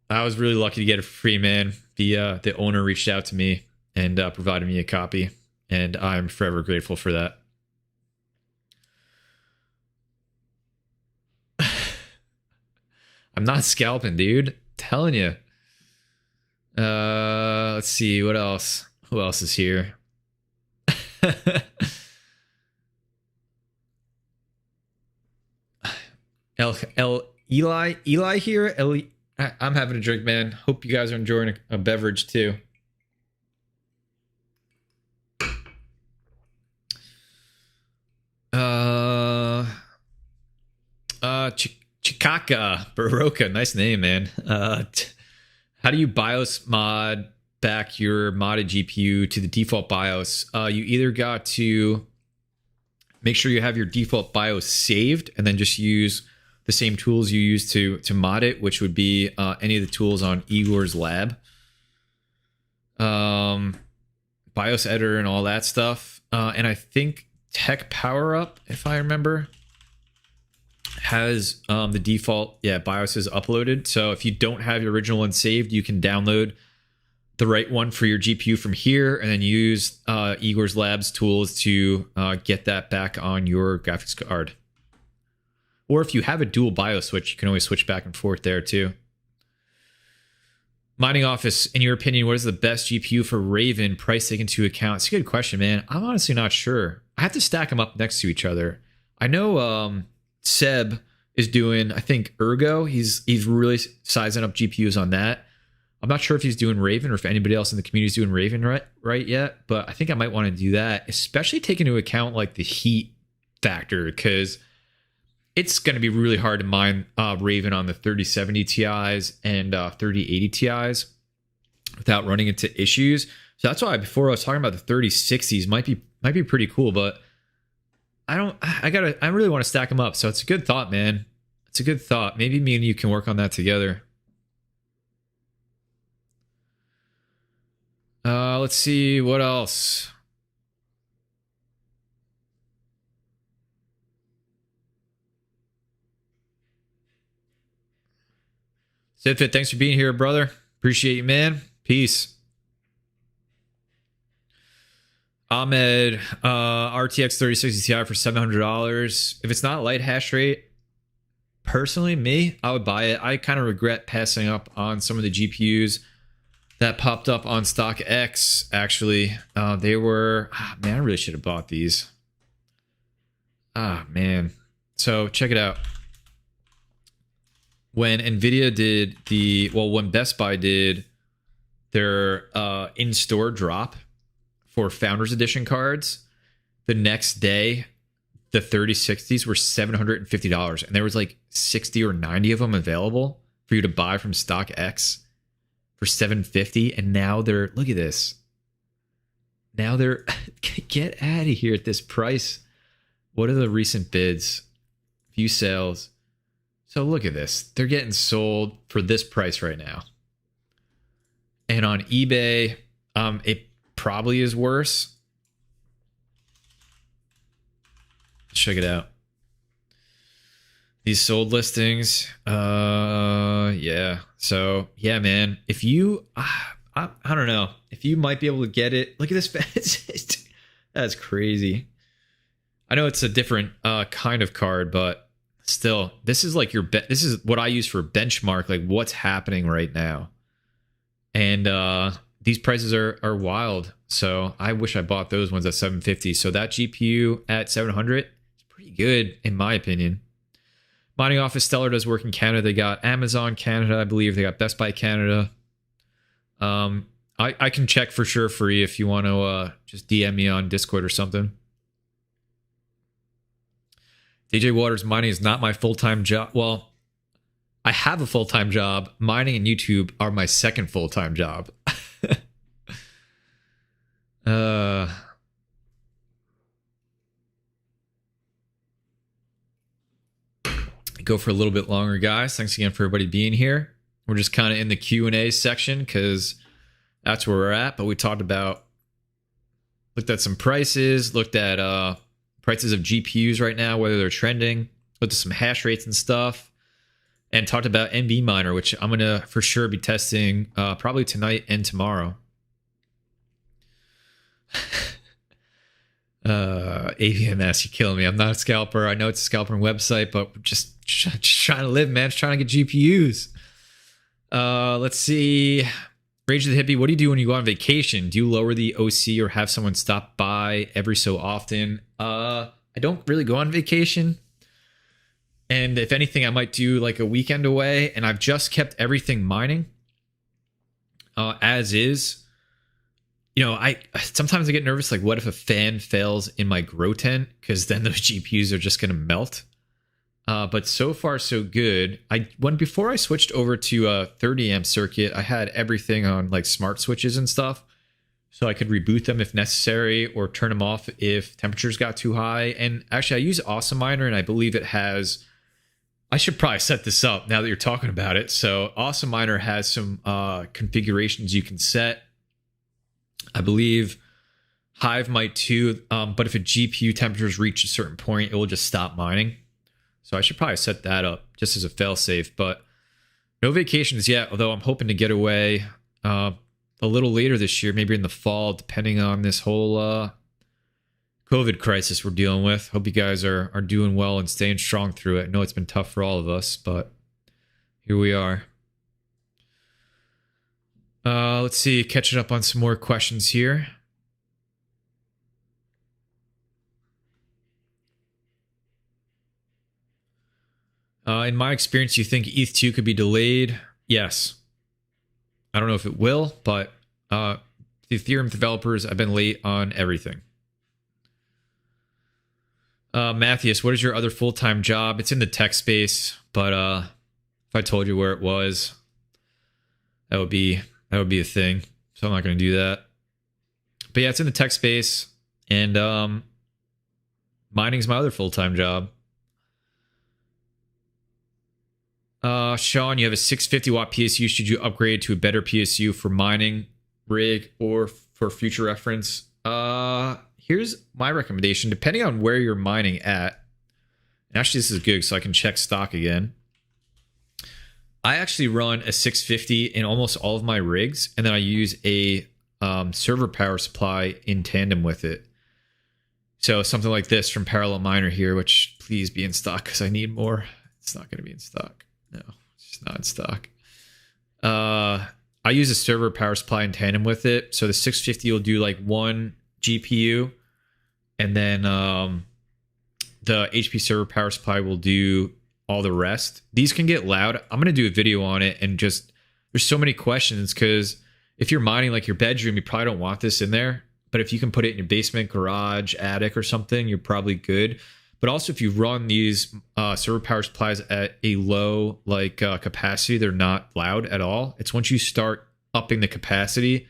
I was really lucky to get it for free, man. The owner reached out to me and provided me a copy, and I'm forever grateful for that. I'm not scalping, dude. Telling you. Let's see what else. Who else is here? Eli here. I'm having a drink, man. Hope you guys are enjoying a beverage too. Chikaka Baroka, nice name, man. How do you BIOS mod back your modded GPU to the default BIOS? You either got to make sure you have your default BIOS saved and then just use the same tools you use to mod it, which would be any of the tools on Igor's lab. BIOS editor and all that stuff. And I think Tech Power Up, if I remember, has the default BIOS is uploaded. So if you don't have your original one saved, you can download the right one for your GPU from here and then use Igor's Labs tools to get that back on your graphics card. Or if you have a dual BIOS switch, you can always switch back and forth there too. Mining Office, in your opinion, what is the best GPU for Raven, price taken into account? It's a good question, man. I'm honestly not sure. I have to stack them up next to each other. I know Seb is doing, I think, Ergo. He's really sizing up GPUs on that. I'm not sure if he's doing Raven or if anybody else in the community is doing Raven right yet, but I think I might want to do that, especially taking into account like the heat factor, because it's going to be really hard to mine Raven on the 3070 Ti's and 3080 Ti's without running into issues. So that's why before I was talking about the 3060s might be pretty cool, but I really want to stack them up. So it's a good thought, man. It's a good thought. Maybe me and you can work on that together. Let's see what else. Sidfit, thanks for being here, brother. Appreciate you, man. Peace. Ahmed, RTX 3060 Ti for $700. If it's not light hash rate, personally, I would buy it. I kind of regret passing up on some of the GPUs that popped up on StockX, actually. They were... man, I really should have bought these. Man. So, check it out. When NVIDIA did when Best Buy did their in-store drop for Founders Edition cards, the next day, the 3060s were $750. And there was like 60 or 90 of them available for you to buy from StockX for $750. And now they're, look at this. Now they're, get out of here at this price. What are the recent bids? View sales. So look at this. They're getting sold for this price right now. And on eBay, it probably is worse. Check it out. These sold listings. Yeah. So, yeah, man. If you, I don't know. If you might be able to get it. Look at this. That's crazy. I know it's a different kind of card, but still, this is like this is what I use for benchmark, like what's happening right now. And these prices are wild. So I wish I bought those ones at $750. So that GPU at $700 is pretty good in my opinion. Mining Office Stellar does work in Canada. They got Amazon Canada, I believe. They got Best Buy Canada. I can check for sure for you if you want to just DM me on Discord or something. DJ Waters, mining is not my full-time job. Well, I have a full-time job. Mining and YouTube are my second full-time job. Go for a little bit longer, guys. Thanks again for everybody being here. We're just kind of in the Q&A section because that's where we're at. But we looked at some prices, looked at prices of GPUs right now, whether they're trending, looked at some hash rates and stuff. and talked about NB Miner, which I'm gonna for sure be testing probably tonight and tomorrow. AVMS, you're killing me. I'm not a scalper. I know it's a scalper website, but just trying to live, man. Just trying to get GPUs. Let's see. Rage of the Hippie, what do you do when you go on vacation? Do you lower the OC or have someone stop by every so often? I don't really go on vacation. And if anything, I might do like a weekend away. And I've just kept everything mining as is. You know, I sometimes I get nervous, like what if a fan fails in my grow tent? Because then those GPUs are just going to melt. But so far, so good. Before I switched over to a 30 amp circuit, I had everything on like smart switches and stuff. So I could reboot them if necessary or turn them off if temperatures got too high. And actually, I use Awesome Miner, and I believe it has... I should probably set this up now that you're talking about it. So Awesome Miner has some configurations you can set. I believe Hive might too, but if a GPU temperatures reach a certain point, it will just stop mining. So I should probably set that up just as a failsafe, but no vacations yet, although I'm hoping to get away a little later this year, maybe in the fall, depending on this whole COVID crisis we're dealing with. Hope you guys are doing well and staying strong through it. I know it's been tough for all of us, but here we are. Let's see, catching up on some more questions here. In my experience, you think ETH2 could be delayed? Yes. I don't know if it will, but the Ethereum developers have been late on everything. Matthias, what is your other full-time job? It's in the tech space, but if I told you where it was, that would be a thing. So I'm not going to do that. But yeah, it's in the tech space, and mining is my other full-time job. Sean, you have a 650 watt PSU. Should you upgrade to a better PSU for mining rig or for future reference? Here's my recommendation. Depending on where you're mining at, and actually this is good so I can check stock again. I actually run a 650 in almost all of my rigs, and then I use a server power supply in tandem with it. So something like this from Parallel Miner here, which please be in stock because I need more. It's not going to be in stock. No, it's just not in stock. I use a server power supply in tandem with it. So the 650 will do like one GPU, and then the HP server power supply will do all the rest. These can get loud. I'm going to do a video on it, and just there's so many questions because if you're mining like your bedroom, you probably don't want this in there. But if you can put it in your basement, garage, attic or something, you're probably good. But also if you run these server power supplies at a low capacity, they're not loud at all. It's once you start upping the capacity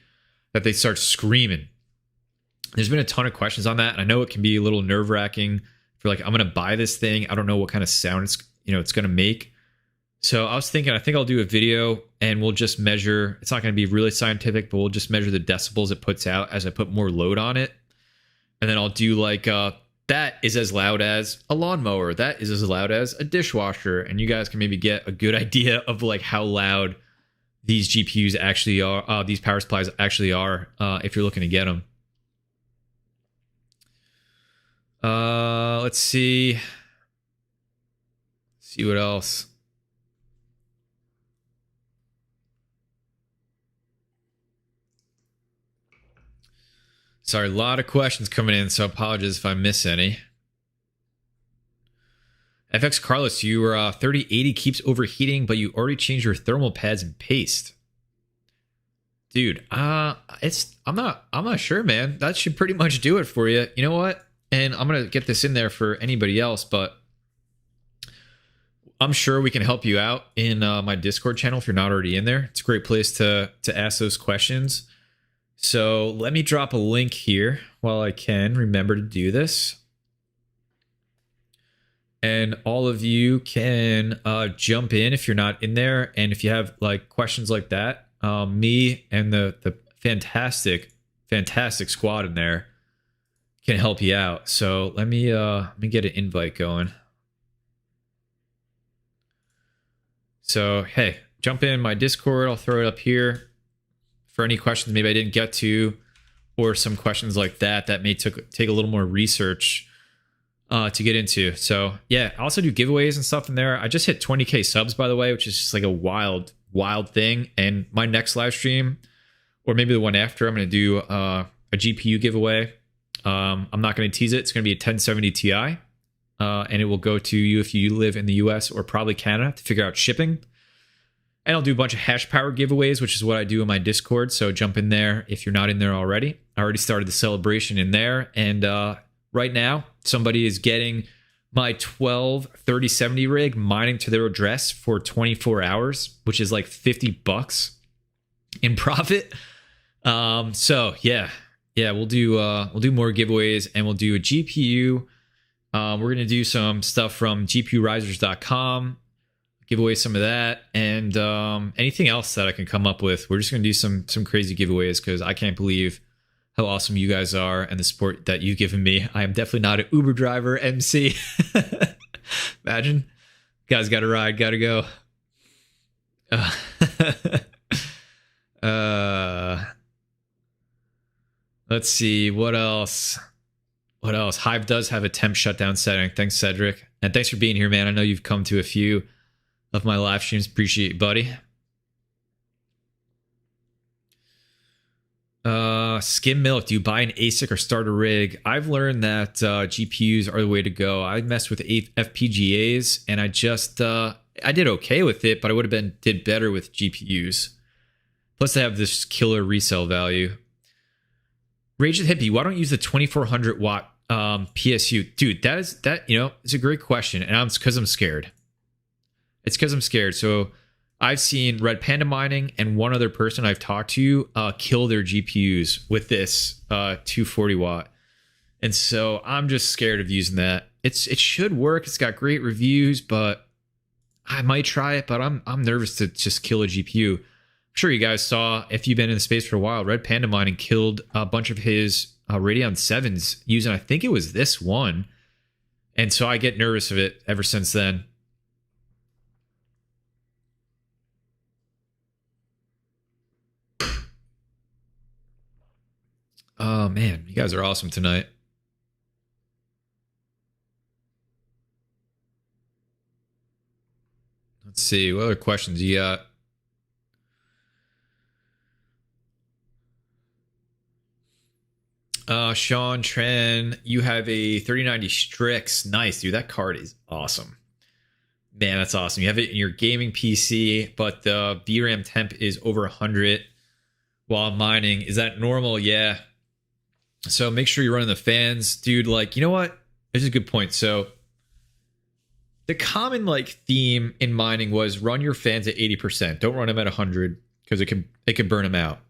that they start screaming. There's been a ton of questions on that, and I know it can be a little nerve-wracking. If you're like, I'm going to buy this thing, I don't know what kind of sound it's going to make. So I was thinking, I think I'll do a video and we'll just measure. It's not going to be really scientific, but we'll just measure the decibels it puts out as I put more load on it. And then I'll do like, that is as loud as a lawnmower. That is as loud as a dishwasher. And you guys can maybe get a good idea of like how loud these GPUs actually are, these power supplies actually are, if you're looking to get them. Let's see. See what else. Sorry, a lot of questions coming in, so apologies if I miss any. FX Carlos, your 3080 keeps overheating, but you already changed your thermal pads and paste. Dude, I'm not sure, man. That should pretty much do it for you. You know what? And I'm gonna get this in there for anybody else, but I'm sure we can help you out in my Discord channel if you're not already in there. It's a great place to ask those questions. So let me drop a link here while I can remember to do this. And all of you can jump in if you're not in there. And if you have like questions like that, me and the fantastic squad in there can help you out. So let me get an invite going. So, hey, jump in my Discord. I'll throw it up here for any questions maybe I didn't get to, or some questions like that may take a little more research to get into. So, yeah, I also do giveaways and stuff in there. I just hit 20K subs, by the way, which is just like a wild thing. And my next live stream, or maybe the one after, I'm going to do a GPU giveaway. I'm not going to tease it. It's going to be a 1070 Ti, and it will go to you if you live in the US or probably Canada to figure out shipping. And I'll do a bunch of hash power giveaways, which is what I do in my Discord. So jump in there if you're not in there already. I already started the celebration in there. And right now, somebody is getting my 12 3070 rig mining to their address for 24 hours, which is like $50 in profit. So yeah, we'll do more giveaways, and we'll do a GPU. We're going to do some stuff from gpurisers.com. Give away some of that, and anything else that I can come up with. We're just going to do some crazy giveaways because I can't believe how awesome you guys are and the support that you've given me. I am definitely not an Uber driver, MC. Imagine. Guys got to ride, got to go. Let's see. What else? Hive does have a temp shutdown setting. Thanks, Cedric. And thanks for being here, man. I know you've come to a few of my live streams. Appreciate it, buddy. Skim Milk, do you buy an ASIC or start a rig? I've learned that GPUs are the way to go. I messed with 8 FPGAs, and I did okay with it, but I would have did better with GPUs. Plus, they have this killer resale value. Rage the Hippie, why don't you use the 2400 watt PSU? Dude, it's a great question, and it's because I'm scared. So I've seen Red Panda Mining and one other person I've talked to kill their GPUs with this 240 watt. And so I'm just scared of using that. It should work. It's got great reviews, but I might try it, but I'm nervous to just kill a GPU. I'm sure you guys saw, if you've been in the space for a while, Red Panda Mining killed a bunch of his Radeon 7s using, I think it was this one. And so I get nervous of it ever since then. Oh, man, you guys are awesome tonight. Let's see, what other questions you got? Sean Tren, you have a 3090 Strix. Nice, dude. That card is awesome. Man, that's awesome. You have it in your gaming PC, but the VRAM temp is over 100 while mining. Is that normal? Yeah. So make sure you're running the fans. Dude, like, you know what? This is a good point. So the common theme in mining was run your fans at 80%. Don't run them at 100 because it can burn them out.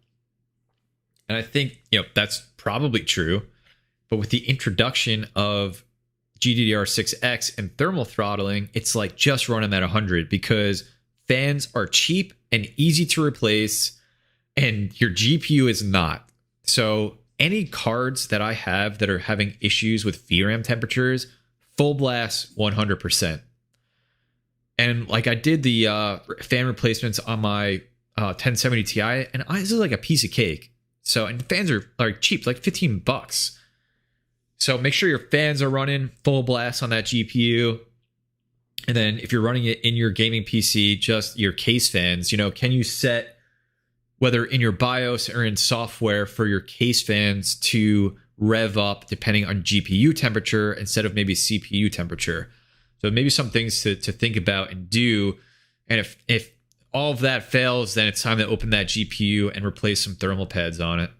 And I think, that's probably true. But with the introduction of GDDR6X and thermal throttling, it's just run them at 100 because fans are cheap and easy to replace, and your GPU is not. So any cards that I have that are having issues with VRAM temperatures, full blast 100%. And I did the fan replacements on my 1070 Ti, and this is a piece of cake. So, and fans are cheap, $15. So make sure your fans are running full blast on that GPU. And then if you're running it in your gaming PC, just your case fans, can you set, whether in your BIOS or in software, for your case fans to rev up depending on GPU temperature instead of maybe CPU temperature? So maybe some things to think about and do. And if all of that fails, then it's time to open that GPU and replace some thermal pads on it.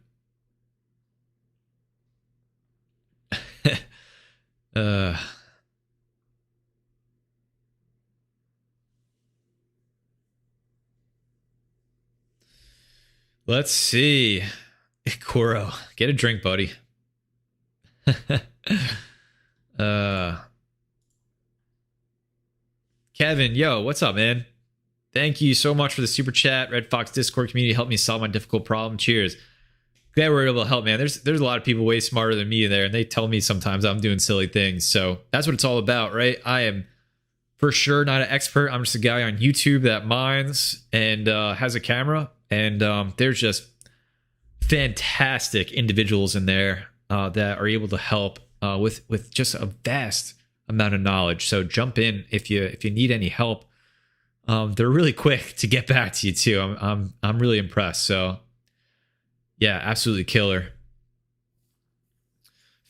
Let's see. Koro, get a drink, buddy. Kevin, yo, what's up, man? Thank you so much for the super chat. Red Fox Discord community helped me solve my difficult problem. Cheers. Glad we're able to help, man. There's a lot of people way smarter than me there, and they tell me sometimes I'm doing silly things. So that's what it's all about, right? I am for sure not an expert. I'm just a guy on YouTube that mines and has a camera. And there's just fantastic individuals in there that are able to help with just a vast amount of knowledge. So jump in if you need any help. They're really quick to get back to you too. I'm really impressed. So yeah, absolutely killer.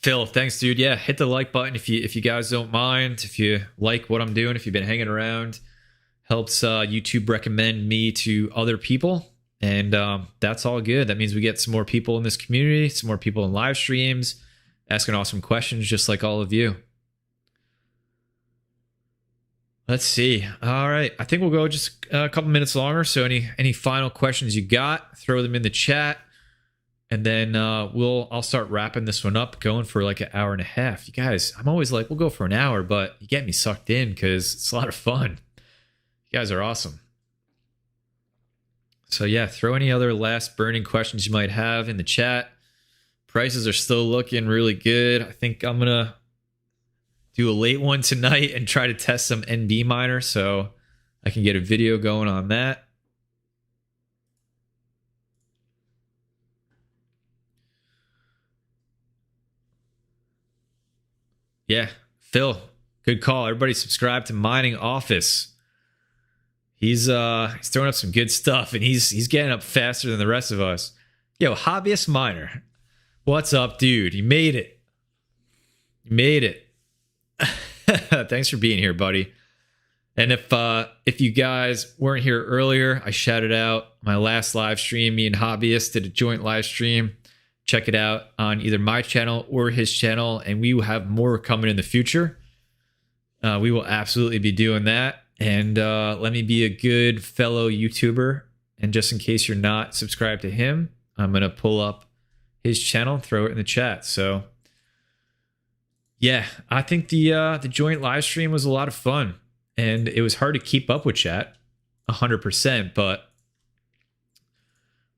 Phil, thanks, dude. Yeah, hit the like button if you guys don't mind. If you like what I'm doing, if you've been hanging around, helps YouTube recommend me to other people. And that's all good. That means we get some more people in this community, some more people in live streams, asking awesome questions just like all of you. Let's see. All right. I think we'll go just a couple minutes longer. So any final questions you got, throw them in the chat. And then I'll start wrapping this one up, going for like an hour and a half. You guys, I'm always like, we'll go for an hour, but you get me sucked in because it's a lot of fun. You guys are awesome. So yeah, throw any other last burning questions you might have in the chat. Prices are still looking really good. I think I'm going to do a late one tonight and try to test some NB miner so I can get a video going on that. Yeah, Phil, good call. Everybody subscribe to Mining Office. He's throwing up some good stuff, and he's getting up faster than the rest of us. Yo, hobbyist miner, what's up, dude? You made it. You made it. Thanks for being here, buddy. And if you guys weren't here earlier, I shouted out my last live stream. Me and Hobbyist did a joint live stream. Check it out on either my channel or his channel, and we will have more coming in the future. We will absolutely be doing that. And let me be a good fellow YouTuber. And just in case you're not subscribed to him, I'm going to pull up his channel, throw it in the chat. So yeah, I think the joint live stream was a lot of fun, and it was hard to keep up with chat 100%, but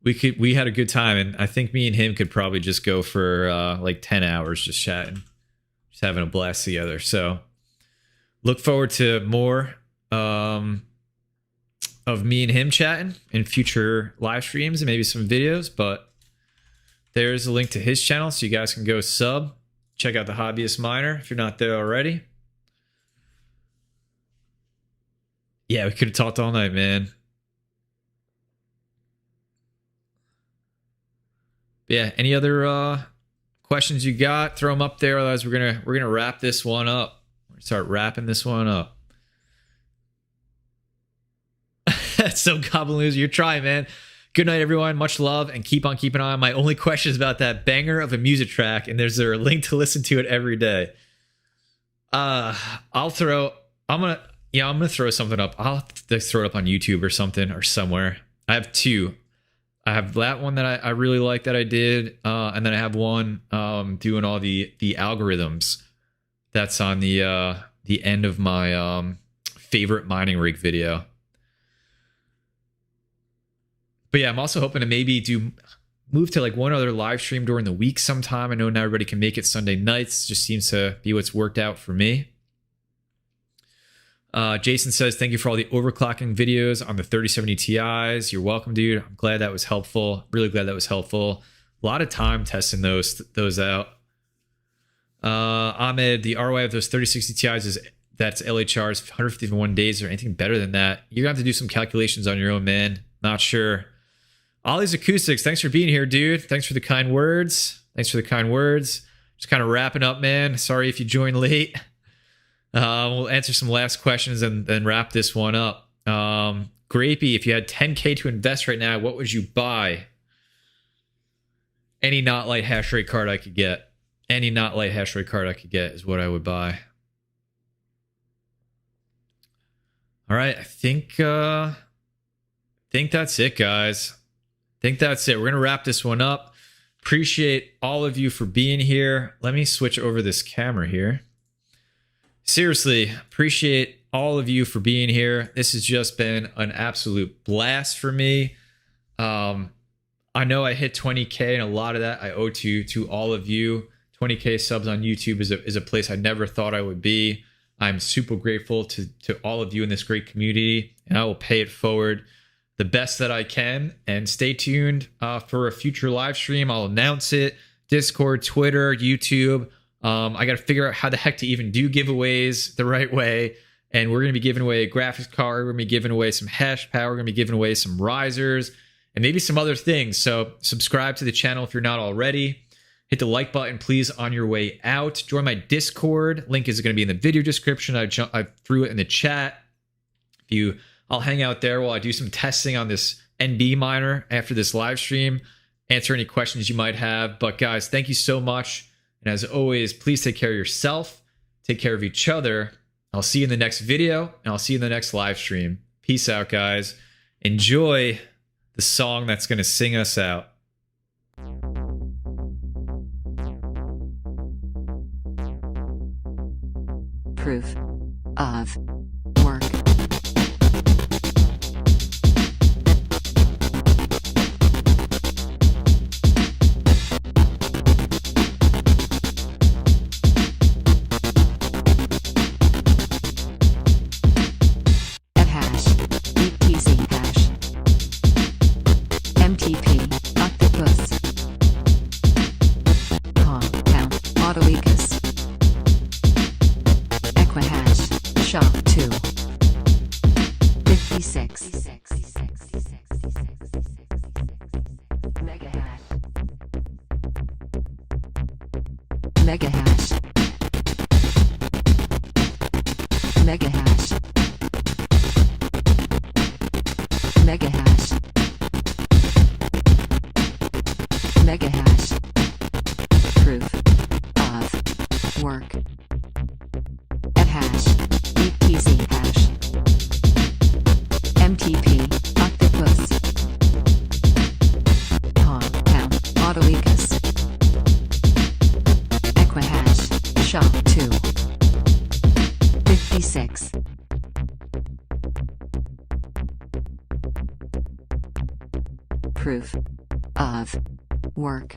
we had a good time, and I think me and him could probably just go for like 10 hours just chatting, just having a blast together. So look forward to more of me and him chatting in future live streams and maybe some videos, but there's a link to his channel so you guys can go sub. Check out the Hobbyist Miner if you're not there already. Yeah, we could have talked all night, man. Yeah, any other questions you got? Throw them up there. Otherwise, we're gonna wrap this one up. Start wrapping this one up. So Goblin Loser, you're trying, man. Good night, everyone. Much love, and keep on keeping on. My only question is about that banger of a music track, and there's a link to listen to it every day. I'm gonna throw something up. I'll have to throw it up on YouTube or something or somewhere. I have two. I have that one that I really like that I did, and then I have one doing all the algorithms. That's on the end of my favorite mining rig video. But yeah, I'm also hoping to maybe move to like one other live stream during the week sometime. I know not everybody can make it Sunday nights. Just seems to be what's worked out for me. Jason says, thank you for all the overclocking videos on the 3070 Ti's. You're welcome, dude. I'm glad that was helpful. Really glad that was helpful. A lot of time testing those out. Ahmed, the ROI of those 3060 Ti's that's LHR's 151 days or anything better than that. You're going to have to do some calculations on your own, man. Not sure. Ollie's Acoustics, thanks for being here, dude. Thanks for the kind words. Just kind of wrapping up, man. Sorry if you joined late. We'll answer some last questions and then wrap this one up. Grapey, if you had 10K to invest right now, what would you buy? Any not light hash rate card I could get. Any not light hash rate card I could get is what I would buy. All right, I think that's it, guys. I think that's it. We're gonna wrap this one up. Appreciate all of you for being here. Let me switch over this camera here. Seriously, appreciate all of you for being here. This has just been an absolute blast for me. I know I hit 20K, and a lot of that I owe to all of you. 20K subs on YouTube is a place I never thought I would be. I'm super grateful to all of you in this great community, and I will pay it forward the best that I can. And stay tuned for a future live stream. I'll announce it. Discord, Twitter, YouTube. I got to figure out how the heck to even do giveaways the right way. And we're going to be giving away a graphics card. We're going to be giving away some hash power. We're going to be giving away some risers and maybe some other things. So subscribe to the channel if you're not already. Hit the like button, please, on your way out. Join my Discord. Link is going to be in the video description. I threw it in the chat. I'll hang out there while I do some testing on this NB miner after this live stream. Answer any questions you might have. But guys, thank you so much. And as always, please take care of yourself. Take care of each other. I'll see you in the next video, and I'll see you in the next live stream. Peace out, guys. Enjoy the song that's going to sing us out. Proof of work. MTP, octopus, compound, autoecus, equihash, SHA-2, 56, megahash, megahash, megahash, megahash, megahash, proof of work, hash, BTC hash, MTP, octopus, compound, autoecus, equihash, SHA-2, 56. Proof of work.